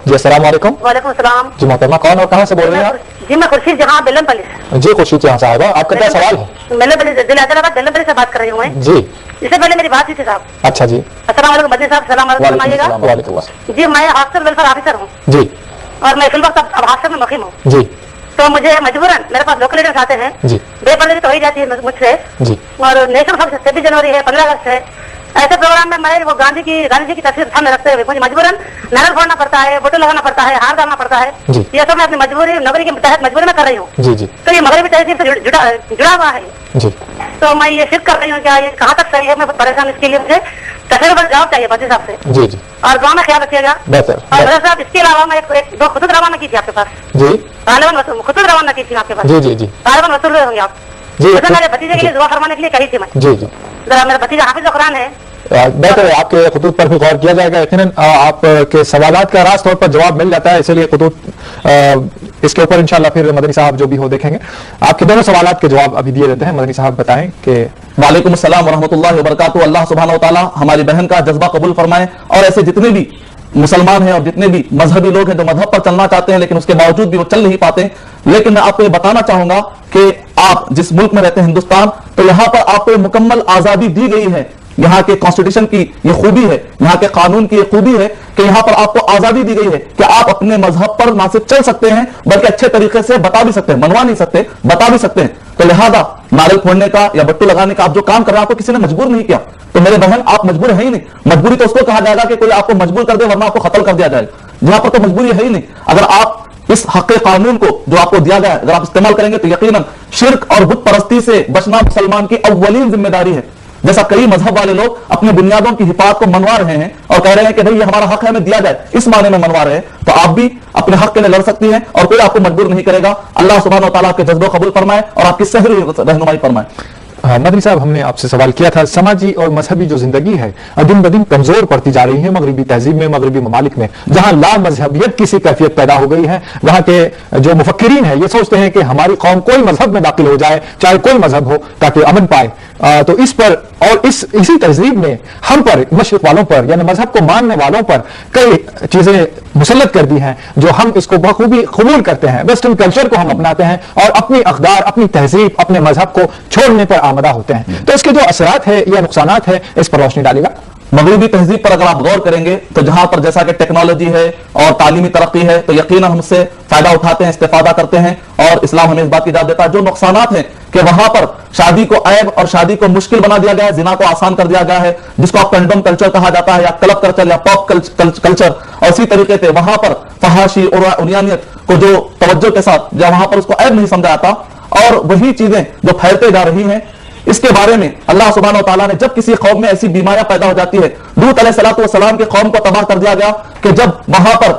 جی, السلام علیکم. وعلیکم السلام جی محترمہ, کون اور کہاں سے بول رہے ہیں آپ؟ جی میں خورشید جہاں بیلن پلی سے. جی خورشید جہاں صاحبہ, آپ کا کیا سوال ہے؟ بیلن پلی ضلع حیدرآباد بیلن پلی سے بات کر رہی ہوں. جی اس سے پہلے میری بات ہوئی تھی صاحب. اچھا جی, السلام علیکم مدنی صاحب. السلام علیکم, فرمائیے گا. وعلیکم السلام. جی میں ہاسٹل ویلفیئر آفیسر ہوں. جی, اور میں فی الوقت اب ہاسٹل میں مقیم ہوں. جی, تو مجھے مجبوراً میرے پاس لوکل لیڈرز آتے ہیں. جی, بے پردگی تو ہو ہی جاتی ہے مجھ سے. جی, اور نیشنل فنکشن 26 جنوری ہے, 15 اگست ہے, ایسے پروگرام میں وہ گاندھی جی کی تصویر سامنے رکھتے ہوئے مجھے مجبوراً نعرہ پھوڑنا پڑتا ہے, بوٹو لگانا پڑتا ہے, ہار ڈالنا پڑتا ہے. جی, یہ سب میں اپنی مجبوری نوکری کے تحت مجبوری میں کر رہی ہوں. جی, جی, تو یہ مغربی تہذیب سے جڑا ہوا ہے. جی, تو میں یہ فکر کر رہی ہوں کہ یہ کہاں تک صحیح ہے, میں پریشان, اس کے لیے مجھے تصویر پر جواب چاہیے مدنی صاحب سے. جی, جی, اور دعا میں خیال رکھیے گا. بہتر. اور مدنی صاحب اس کے علاوہ میں ایک دو خطوط روانہ کی تھی آپ کے پاس. جی, غالباً خطوط روانہ کی تھی آپ کے پاس. جی, جی, جی, غالباً وصول ہوئے ہوں گے آپ. جی, میرے بھتیجے کے لیے دعا فرمانے کے لیے کہی تھی میں. جی, جی, ذرا میرا بھتیجا حافظ قرآن ہے. بہتر ہے, آپ کے خطوط پر بھی غور کیا جائے گا. یقیناً آپ کے سوالات کا راست طور پر جواب مل جاتا ہے, اسی لیے خطوط اس کے اوپر انشاءاللہ پھر مدنی صاحب جو بھی ہو دیکھیں گے. آپ کے دونوں سوالات کے جواب ابھی دیے دیتے ہیں. مدنی صاحب بتائیں کہ. وعلیکم السلام ورحمۃ اللہ وبرکاتہ. اللہ سبحانہ و تعالیٰ ہماری بہن کا جذبہ قبول فرمائے, اور ایسے جتنے بھی مسلمان ہیں اور جتنے بھی مذہبی لوگ ہیں جو مذہب پر چلنا چاہتے ہیں لیکن اس کے باوجود بھی وہ چل نہیں پاتے. لیکن میں آپ کو یہ بتانا چاہوں گا کہ آپ جس ملک میں رہتے ہیں ہندوستان, تو یہاں پر آپ کو مکمل آزادی دی گئی ہے. یہاں کے کانسٹیٹیوشن کی یہ خوبی ہے, یہاں کے قانون کی یہ خوبی ہے کہ یہاں پر آپ کو آزادی دی گئی ہے کہ آپ اپنے مذہب پر نہ صرف چل سکتے ہیں بلکہ اچھے طریقے سے بتا بھی سکتے ہیں, منوا نہیں سکتے, بتا بھی سکتے ہیں. تو لہذا ناریل پھوڑنے کا یا بٹو لگانے کا آپ جو کام کر رہے ہیں آپ کو کسی نے مجبور نہیں کیا. تو میرے بہن آپ مجبور ہے ہی نہیں. مجبوری تو اس کو کہا جائے گا کہ کوئی آپ کو مجبور کر دے ورنہ آپ کو قتل کر دیا جائے. یہاں پر تو مجبوری ہے ہی نہیں. اگر آپ اس حق قانون کو جو آپ کو دیا گیا ہے اگر آپ استعمال کریں گے تو یقیناً شرک اور بت پرستی سے بچنا مسلمان کی اولین ذمہ داری ہے. جیسا کئی مذہب والے لوگ اپنی بنیادوں کی حفاظت کو منوا رہے ہیں اور کہہ رہے ہیں کہ بھئی یہ ہمارا حق ہے ہمیں دیا جائے, اس معنی میں منوا رہے ہیں, تو آپ بھی اپنے حق کے لیے لڑ سکتی ہیں اور کوئی آپ کو مجبور نہیں کرے گا. اللہ سبحانہ و تعالیٰ کے جذبہ قبول فرمائے اور آپ کی صحیح رہنمائی فرمائے. مدنی صاحب, ہم نے آپ سے سوال کیا تھا سماجی اور مذہبی جو زندگی ہے دن بدن کمزور پڑتی جا رہی ہے مغربی تہذیب میں, مغربی ممالک میں, جہاں لا مذہبیت کی سی کیفیت پیدا ہو گئی ہے. وہاں کے جو مفکرین ہیں یہ سوچتے ہیں کہ ہماری قوم کوئی مذہب میں داخل ہو جائے, چاہے کوئی مذہب ہو, تاکہ امن پائے. تو اس پر اور اسی تہذیب نے ہم پر, مشرق والوں پر یعنی مذہب کو ماننے والوں پر کئی چیزیں مسلط کر دی ہیں جو ہم اس کو بخوبی قبول کرتے ہیں. ویسٹرن کلچر کو ہم اپناتے ہیں اور اپنی اقدار, اپنی تہذیب, اپنے مذہب کو چھوڑنے پر آمدہ ہوتے ہیں. تو اس کے جو اثرات ہے یا نقصانات ہے اس پر روشنی ڈالے گا. مغربی تہذیب پر اگر آپ غور کریں گے تو جہاں پر جیسا کہ ٹیکنالوجی ہے اور تعلیمی ترقی ہے تو یقیناً ہم سے فائدہ اٹھاتے ہیں, استفادہ کرتے ہیں, اور اسلام ہمیں اس بات کی اجازت دیتا ہے. جو نقصانات ہیں کہ وہاں پر شادی کو عیب اور شادی کو مشکل بنا دیا گیا ہے, زنا کو آسان کر دیا گیا ہے, جس کو آپ کنڈوم کلچر کہا جاتا ہے یا کلب کلچر یا پاپ کلچر, اور اسی طریقے سے وہاں پر فحاشی اور انیانیت کو جو توجہ کے ساتھ یا وہاں پر اس کو عیب نہیں سمجھا جاتا, اور وہی چیزیں جو پھیلتے جا رہی ہیں اس کے بارے میں اللہ سبحانہ و تعالیٰ نے جب کسی قوم میں ایسی بیماریاں پیدا ہو جاتی ہے, لوط علیہ الصلوۃ والسلام کی قوم کو تباہ کر دیا گیا کہ جب وہاں پر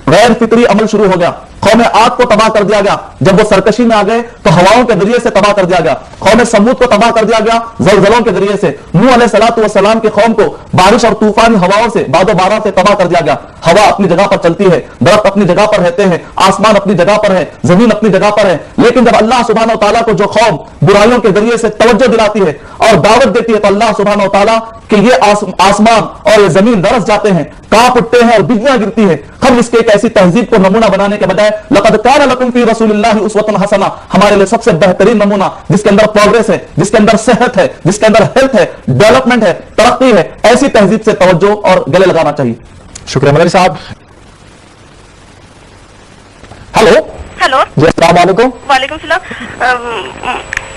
غیر فطری عمل شروع ہو گیا, قوم عاد کو تباہ کر دیا گیا جب وہ سرکشی میں آ گئے تو ہواؤں کے ذریعے سے تباہ کر دیا گیا. قوم سمود کو تباہ کر دیا گیا زلزلوں کے ذریعے سے. نوح علیہ الصلوۃ والسلام کی قوم کو بارش اور طوفانی ہواؤں سے باد و باران سے تباہ کر دیا گیا. ہوا اپنی جگہ پر چلتی ہے, درخت اپنی جگہ پر رہتے ہیں, آسمان اپنی جگہ پر ہے, زمین اپنی جگہ پر ہے, لیکن جب اللہ سبحانہ و تعالیٰ کو جو قوم برائیوں کے ذریعے سے توجہ دلاتی ہے اور دعوت دیتی ہے تو اللہ سبحانہ و تعالیٰ کہ یہ آسمان اور یہ زمین درس جاتے ہیں, کانپ اٹھتے ہیں اور بجلیاں گرتی ہیں. ہم اس کے ایک ایسی تہذیب کو نمونہ بنانے کے بجائے لقد کان لکم فی رسول اللہ اسوۃ حسنہ, ہمارے لیے سب سے بہترین نمونہ جس کے اندر پروگریس ہے, جس کے اندر صحت ہے, جس کے اندر ہیلتھ ہے, ڈیولپمنٹ ہے, ترقی ہے, ایسی تہذیب سے توجہ اور گلے لگانا چاہیے. شکریہ مدنی صاحب. ہلو ہلو جی السلام علیکم. وعلیکم السلام.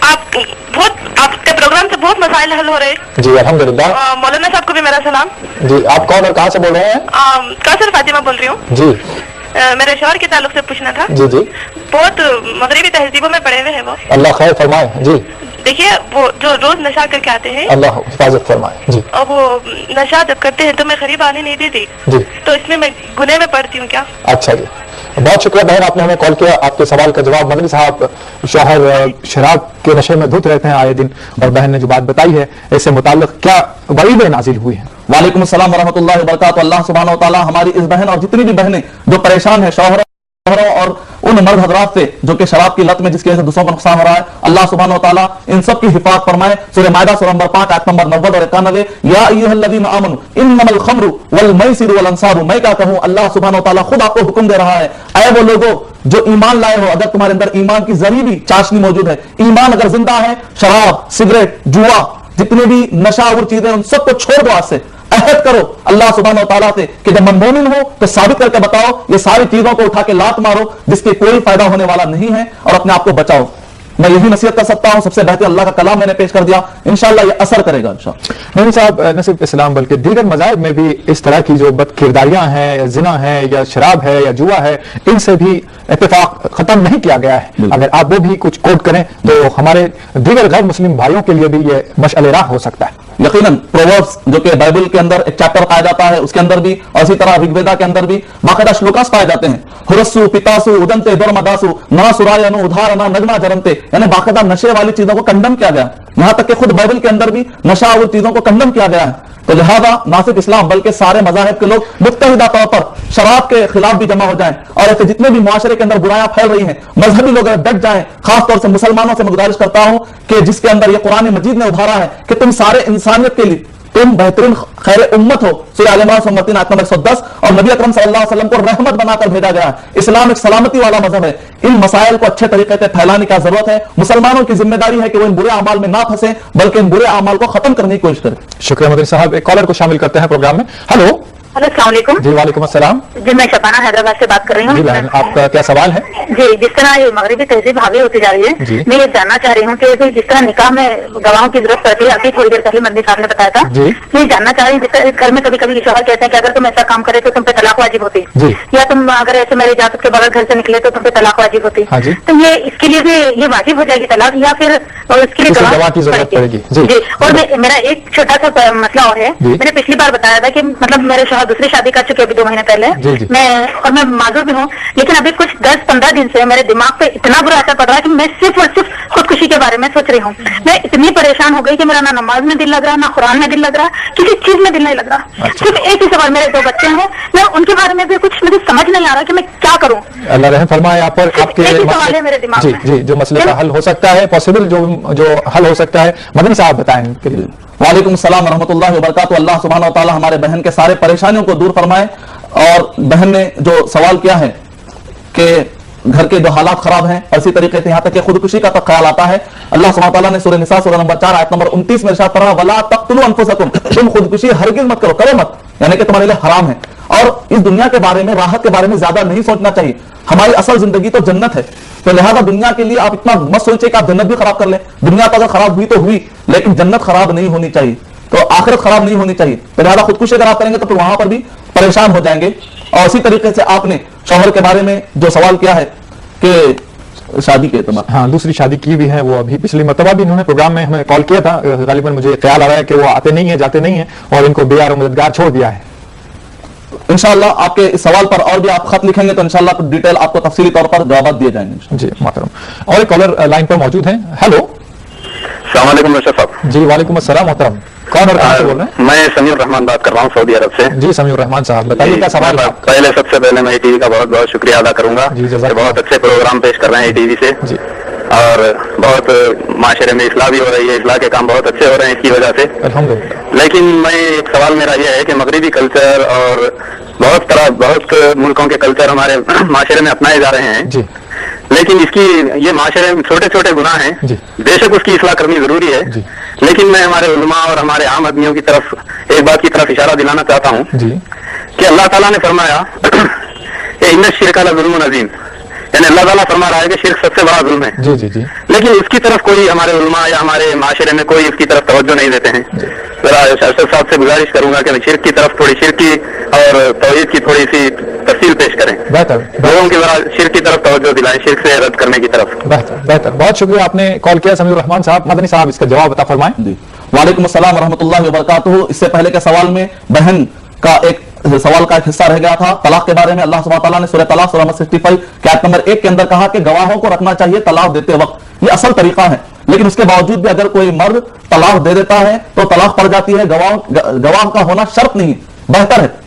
آپ کے پروگرام سے بہت مسائل حل ہو رہے ہیں. جی الحمدللہ. مولانا صاحب کو بھی میرا سلام. جی آپ کون اور کہاں سے بول رہے ہیں؟ کوثر فاطمہ بول رہی ہوں. جی میرے شوہر کے تعلق سے پوچھنا تھا. جی جی بہت مغربی تہذیبوں میں پڑے ہوئے ہیں وہ. اللہ خیر فرمائے. جی دیکھیے وہ جو روز نشہ کر کے آتے ہیں, اللہ حفاظت فرمائے. جی اور وہ نشہ جب کرتے ہیں تو میں قریب آنے نہیں دیتی. جی تو اس میں گناہ میں پڑتی ہوں کیا؟ اچھا جی, بہت شکریہ بہن, آپ نے ہمیں کال کیا. آپ کے سوال کا جواب. مدنی صاحب شوہر شراب کے نشے میں دھت رہتے ہیں آئے دن, اور بہن نے جو بات بتائی ہے اس سے متعلق کیا وعیدیں نازل ہوئی ہیں؟ وعلیکم السلام ورحمۃ اللہ وبرکاتہ. اللہ سبحانہ و تعالیٰ ہماری اس بہن اور جتنی بھی بہنیں جو پریشان ہیں شوہروں اور ان مرد حضرات سے جو کہ شراب کی لت میں جس کی وجہ سے دوسروں کو نقصان ہو رہا ہے, اللہ سبحانہ و تعالیٰ ان سب کی حفاظت فرمائے. سورہ مائدہ سورہ نمبر 5 آیت نمبر 90 اور 91, یا ایھا الذین آمنوا انما الخمر والمیسر والانصاب. میں کیا کہوں, اللہ سبحانہ و تعالیٰ خود آپ کو حکم دے رہا ہے, اے وہ لوگوں جو ایمان لائے ہو, اگر تمہارے اندر ایمان کی ذری بھی چاشنی موجود ہے, ایمان اگر زندہ ہے, شراب, سگریٹ, جوا, جتنی بھی نشہ آور چیزیں ان سب کو چھوڑ دو. آج سے عہد کرو اللہ سبحانہ و تعالیٰ سے کہ جب مومن ہو تو ثابت کر کے بتاؤ, یہ ساری چیزوں کو اٹھا کے لات مارو جس کے کوئی فائدہ ہونے والا نہیں ہے, اور اپنے آپ کو بچاؤ. میں یہی نصیحت کر سکتا ہوں. سب سے بہتر اللہ کا کلام میں نے پیش کر دیا, انشاءاللہ یہ اثر کرے گا انشاءاللہ. نہیں صاحب, نہ صرف اسلام بلکہ دیگر مذاہب میں بھی اس طرح کی جو بد کرداریاں ہیں, یا زنا ہے, یا شراب ہے, یا جوا ہے, ان سے بھی اتفاق ختم نہیں کیا گیا ہے. اگر آپ وہ بھی کچھ کوٹ کریں تو ہمارے دیگر غیر مسلم بھائیوں کے لیے بھی یہ مشعل راہ ہو سکتا ہے. یقیناً پرووربس جو کہ بائبل کے اندر ایک چیپٹر پایا جاتا ہے, اس کے اندر بھی, اور اسی طرح رگ ویدا کے اندر بھی باقاعدہ شلوکاس پائے جاتے ہیں. ہرسو پتاسو ادنتے دورمداسو نا سرایانو ادھارنا نگما جرنتے, یعنی باقاعدہ نشے والی چیزوں کو کنڈم کیا گیا. یہاں تک کہ خود بائبل کے اندر بھی نشہ اور چیزوں کو کنڈم کیا گیا ہے. تو لہذا نہ صرف اسلام بلکہ سارے مذاہب کے لوگ متحدہ طور پر شراب کے خلاف بھی جمع ہو جائیں, اور ایسے جتنے بھی معاشرے کے اندر برائیاں پھیل رہی ہیں مذہبی لوگ ڈٹ جائیں. خاص طور سے مسلمانوں سے میں گزارش کرتا ہوں کہ جس کے اندر یہ قرآن مجید نے ابھارا ہے کہ تم سارے انسانیت کے لیے تم بہترین خیر امت ہو. سورہ آل عمران سورہ 3 آیت نمبر 110. اور نبی اکرم صلی اللہ علیہ وسلم کو رحمت بنا کر بھیجا گیا ہے. اسلام ایک سلامتی والا مذہب ہے. ان مسائل کو اچھے طریقے سے پھیلانے کی ضرورت ہے. مسلمانوں کی ذمہ داری ہے کہ وہ ان برے اعمال میں نہ پھنسیں بلکہ ان برے اعمال کو ختم کرنے کی کوشش کریں. شکریہ مدنی صاحب. ایک کالر کو شامل کرتے ہیں پروگرام میں. ہلو ہلو السلام علیکم. جی وعلیکم السلام. جی میں شبانہ حیدرآباد سے بات کر رہی ہوں. جی بہن, آپ کا کیا سوال ہے؟ جی جس طرح یہ مغربی تہذیب حاوی ہوتی جا رہی ہے, جی. میں یہ جاننا چاہ رہی ہوں کہ جس طرح نکاح میں گواہوں کی ضرورت پڑتی ہے, ابھی تھوڑی دیر پہلے مدنی صاحب نے بتایا تھا, جی. میں یہ جاننا چاہ رہی ہوں جس طرح گھر میں کبھی کبھی شوہر کہتے ہیں کہ اگر تم ایسا کام کرے تو تم پہ طلاق واجب ہوتی, جی. یا تم اگر ایسے میری اجازت کے بغیر گھر سے نکلے تو تم پہ طلاق واجب ہوتی. ہاں جی. تو یہ اس کے لیے بھی یہ واجب ہو جائے گی طلاق, یا پھر اس کے لیے گواہ کی ضرورت پڑے گی؟ جی. اور میرا ایک چھوٹا سا مسئلہ اور ہے. میں نے پچھلی بار بتایا تھا کہ مطلب میرے شوہر دوسری شادی کر چکے ابھی 2 مہینے پہلے, میں معذور بھی ہوں, لیکن ابھی کچھ 10-15 دن سے میرے دماغ پہ اتنا برا اثر پڑ رہا ہے کہ میں صرف اور صرف خودکشی کے بارے میں سوچ رہی ہوں. میں اتنی پریشان ہو گئی کہ میرا نہ نماز میں دل لگ رہا, نہ قرآن میں دل لگ رہا, کسی چیز میں دل نہیں لگ رہا. صرف ایک ہی سوال, میرے 2 بچے ہیں, میں ان کے بارے میں بھی کچھ مجھے سمجھ نہیں آ رہا کہ میں کیا کروں. اللہ رحم فرمائے آپ پر. آپ کے سوال ہے میرے دماغ میں. جی جو مسئلے کا حل ہو سکتا ہے, پاسبل جو حل ہو سکتا ہے, مدنی صاحب بتائیں. وعلیکم السلام ورحمۃ اللہ وبرکاتہ. اللہ سبحانہ و تعالیٰ ہمارے بہن کے سارے پریشانیوں کو دور فرمائے. اور بہن نے جو سوال کیا ہے کہ گھر کے جو حالات خراب ہیں, اور اسی طریقے سے یہاں تک کہ خودکشی کا تک خیال آتا ہے. اللہ سبحانہ و تعالیٰ نے سورہ نساء سورہ نمبر 4 آیت نمبر 29 میں ارشاد فرمایا, ولا تقتلوا انفسکم, تم خودکشی ہرگز مت کرو مت, یعنی کہ تمہارے لیے حرام ہے. اور اس دنیا کے بارے میں, راحت کے بارے میں زیادہ نہیں سوچنا چاہیے. ہماری اصل زندگی تو جنت ہے, تو لہذا دنیا کے لیے آپ اتنا مت سوچیں کہ آپ جنت بھی خراب کر لیں. دنیا تو اگر خراب ہوئی تو ہوئی, لیکن جنت خراب نہیں ہونی چاہیے, تو آخرت خراب نہیں ہونی چاہیے. تو لہذا خودکشی اگر آپ کریں گے تو پھر وہاں پر بھی پریشان ہو جائیں گے. اور اسی طریقے سے آپ نے شوہر کے بارے میں جو سوال کیا ہے کہ شادی کے اعتبار, ہاں دوسری شادی کی بھی ہے. وہ ابھی پچھلی مرتبہ بھی انہوں نے پروگرام میں ہمیں کال کیا تھا. غالباً مجھے خیال آ رہا ہے کہ وہ آتے نہیں ہیں, جاتے نہیں ہیں, اور ان کو بیار و مددگار چھوڑ دیا ہے. इंशाअल्लाह आपके इस सवाल पर और भी आप खत लिखेंगे तो इंशाअल्लाह डिटेल आपको तफसीली तौर पर जवाब दिए जाएंगे। जी मोहतरम। और एक कॉलर लाइन पर मौजूद हैं। हेलो, अस्सलाम वालेकुम रशीद साहब। जी वालेकुम अस्सलाम मोहतरम। कौन और कहां से बोल रहे हैं? मैं समीउर रहमान बात कर रहा हूँ सऊदी अरब से। जी समीउर रहमान साहब, बताइए क्या सवाल है? पहले सबसे पहले मैं टीवी का बहुत बहुत शुक्रिया अदा करूंगा। जी जज़ाकल्लाह। बहुत अच्छे प्रोग्राम पेश कर रहे हैं टीवी से जी, और बहुत माशरे में इस्लाह भी हो रही है, इस्लाह के काम बहुत अच्छे हो रहे हैं इसकी वजह से, अल्हम्दुलिल्लाह। लेकिन मैं एक सवाल मेरा यह है कि मगरिबी कल्चर और बहुत मुल्कों के कल्चर हमारे माशरे में अपनाए जा रहे हैं जी, लेकिन इसकी ये माशरे में छोटे छोटे गुनाह हैं, जी। बेशक उसकी इस्लाह करनी जरूरी है, जी। लेकिन मैं हमारे उलमा और हमारे आम आदमियों की तरफ एक बात की तरफ इशारा दिलाना चाहता हूँ जी, कि अल्लाह ताला ने फरमाया इन्ना शिरक ज़ुल्मुन अज़ीम, यानी अल्लाह ताला फरमा रहा है कि शिरक सबसे बड़ा जुल्म है। जी जी जी, लेकिन इसकी तरफ कोई हमारे उलमा या हमारे माशरे में कोई इसकी तरफ तवज्जो नहीं देते हैं। जरा अरशद साहब से गुजारिश करूंगा कि शिरक की तरफ थोड़ी शिरक की और तौहीद की थोड़ी सी तफसील पेश करें, बेहतर लोगों की जरा शिरक की तरफ तवज्जो दिलाएं, शिरक से रद्द करने की तरफ। बेहतर बेहतर, बहुत शुक्रिया आपने कॉल किया समीउर रहमान साहब। मदनी साहब इसका जवाब अता फरमाएं। जी वालेकुम अस्सलाम वरहमतुल्लाहि वबरकातुहू। इससे पहले के सवाल में बहन का एक सवाल का एक हिस्सा रह गया था तलाक के बारे में। अल्लाह सुब्हानहू व तआला ने सूरह तलाक सूरह नंबर 65 के आयत नंबर 1 के अंदर कहा कि गवाहों को रखना चाहिए तलाक देते वक्त, ये असल तरीका है, लेकिन उसके बावजूद भी अगर कोई मर्द तलाक दे देता है तो तलाक पड़ जाती है, गवाह का होना शर्त नहीं, बेहतर है।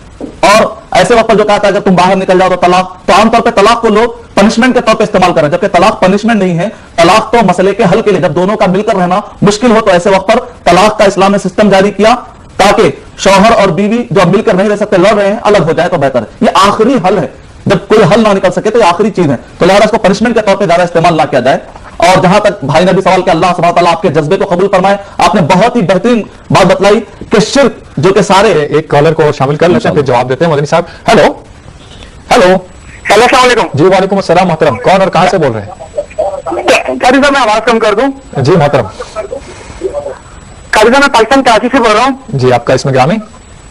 और ऐसे वक्त पर जो कहा था अगर तुम बाहर निकल जाओ तो तलाक, तो आमतौर पर तलाक को लोग पनिशमेंट के तौर पे इस्तेमाल कर रहे हैं, जबकि तलाक पनिशमेंट नहीं है। तलाक तो मसले के हल के लिए, जब दोनों का मिलकर रहना मुश्किल हो तो ऐसे वक्त पर तलाक का इस्लाम ने सिस्टम जारी किया ताकि शौहर और बीवी जो मिलकर नहीं रह सकते, लड़ रहे हैं, अलग हो जाए तो बेहतर है। ये आखिरी हल है, जब कोई हल ना निकल सके तो ये आखिरी चीज है, तो लिहाजा इसको पनिशमेंट के तौर पे ज्यादा इस्तेमाल ना किया जाए। और जहां तक भाई ने भी सवाल किया, अल्लाह सुब्हानहू व तआला आपके जज्बे को कबूल फरमाए। आपने बहुत ही बेहतरीन बात बतलाई कि शिर्क जो कि सारे एक कॉलर को शामिल कर लेते हैं, फिर जवाब देते हैं मदनी साहब। हेलो हेलो हेलो अस्सलाम वालेकुम। जी वालेकुम अस्सलाम मोहतरम। कौन और कहां से बोल रहे हैं? कारी साहब मैं आवाज कम कर दूं? जी मोहतरम। कारी साहब मैं पाकिस्तान कराची से बोल रहा हूँ। जी आपका इसमें ग्रामीण?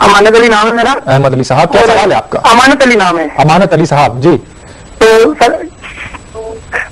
अमानत अली नाम है मेरा। अहमद अली साहब, क्या सवाल है आपका? अमानत अली नाम है। अमानत अली साहब जी। तो सर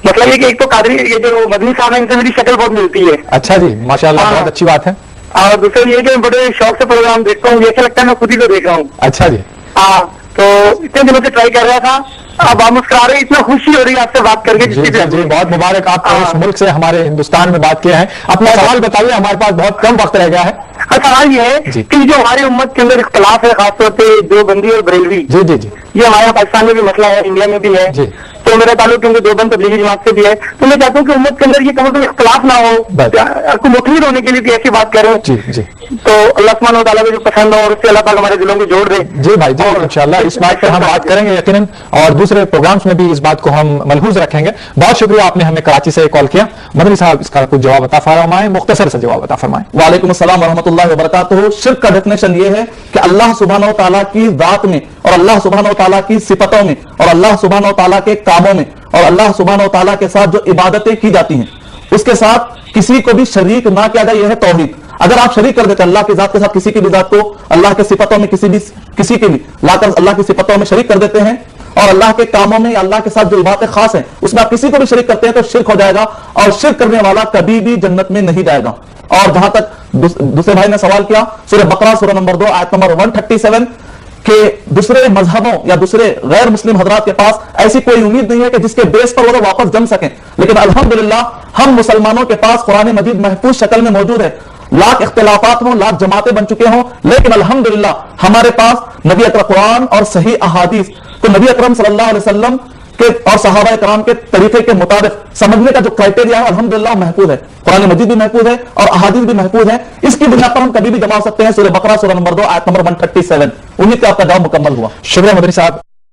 मतलब ये कि एक तो कादरी ये जो मदनी साहब है इनसे मेरी शक्ल बहुत मिलती है। अच्छा जी, माशाल्लाह, हाँ। बहुत अच्छी बात है। और दूसरा ये कि बड़े शौक से प्रोग्राम देखता हूँ, ऐसा लगता है मैं खुद ही को देख रहा हूँ। अच्छा जी, हाँ, तो इतने दिनों से ट्राई कर रहा था, अब आप मुस्कुरा रहे, इतना खुशी हो रही है आपसे बात करके। जी जी जी, बहुत मुबारक आपको इस मुल्क से हमारे हिंदुस्तान में बात किया है। अपना सवाल बताइए, हमारे पास बहुत कम वक्त रह गया है। सवाल ये है जी। कि जो हमारी उम्मत के अंदर इख्तलाफ है, खासतौर पे देवबंदी और बरेलवी, जी जी जी ये हमारे पाकिस्तान में भी मसला है, इंडिया में भी है। जी। तो मेरा ताल्लुक क्योंकि देवबंद तबलीगी जमात से भी है, तो मैं चाहता हूँ कि उम्मत के अंदर ये कम से कम इख्तलाफ ना हो, बस। आपको मुतमिन होने के लिए भी ऐसी बात कर रहे हैं। जी जी तो अल्लाह सुब्हानहू व तआला को जो पसंद हो और उससे अल्लाह पाक हमारे दिलों को जोड़ दे। जी भाई जी, इंशाल्लाह इस बात पर हम बात करेंगे यकीनन, और दूसरे प्रोग्राम्स में भी इस बात को हम मलहूज रखेंगे। बहुत शुक्रिया, आपने हमें कराची से कॉल किया। मदनी साहब इसका कुछ जवाब अता फरमाएं, मुख्तसर से जवाब अता फरमाएं। वालेकुम अस्सलाम वरहमतुल्लाहि वबरकातुहू। शिर्क का डेफिनेशन ये है कि अल्लाह सुब्हानहू व तआला की जात में और अल्लाह सुब्हानहू व तआला की सिफतों में और अल्लाह सुब्हानहू व तआला के कामों में और अल्लाह सुब्हानहू व तआला के साथ जो इबादतें की जाती हैं उसके साथ किसी को भी शरीक ना किया जाए, यह है तौहीद। अगर आप शरीक कर देते हैं अल्लाह की जात के साथ किसी की भी जात को, अल्लाह के सिफतों में किसी की भी लाकर अल्लाह की सिफतों में शरीक कर देते हैं और अल्लाह के कामों में अल्लाह के साथ जो इबादतें खास हैं उसमें आप किसी को भी शरीक करते हैं तो शिर्क हो जाएगा, और शिर्क करने वाला कभी भी जन्नत में नहीं जाएगा। और जहां तक दूसरे भाई ने सवाल किया, सूरह बकरा सूरह नंबर 2 आयत नंबर 137 के दूसरे मजहबों या दूसरे गैर मुस्लिम हजरात के पास ऐसी कोई उम्मीद नहीं है कि जिसके बेस पर वो लोग वापस जम सकें, लेकिन अल्हम्दुलिल्लाह हम मुसलमानों के पास कुरान मजीद महफूज शक्ल में मौजूद है। लाख इख्तिलाफात हों, लाख जमातें बन चुके हों, लेकिन अल्हम्दुलिल्लाह हमारे पास नबी अकरम कुरान और सही अहादीस, तो नबी अकरम सल्लल्लाहु अलैहि वसल्लम के और सहाबा कराम के तरीके के मुताबिक समझने का जो क्राइटेरिया है अल्हम्दुलिल्लाह महफूज है। कुरान मजीद भी महफूज है और अहादीस भी महफूज है। इसकी बुनियाद पर हम कभी भी जमा सकते हैं। सूरह बकरा सूरह नंबर 2 आयत नंबर 137। उम्मीद है आपका जवाब मुकम्मल हुआ। शुक्रिया मदनी साहब।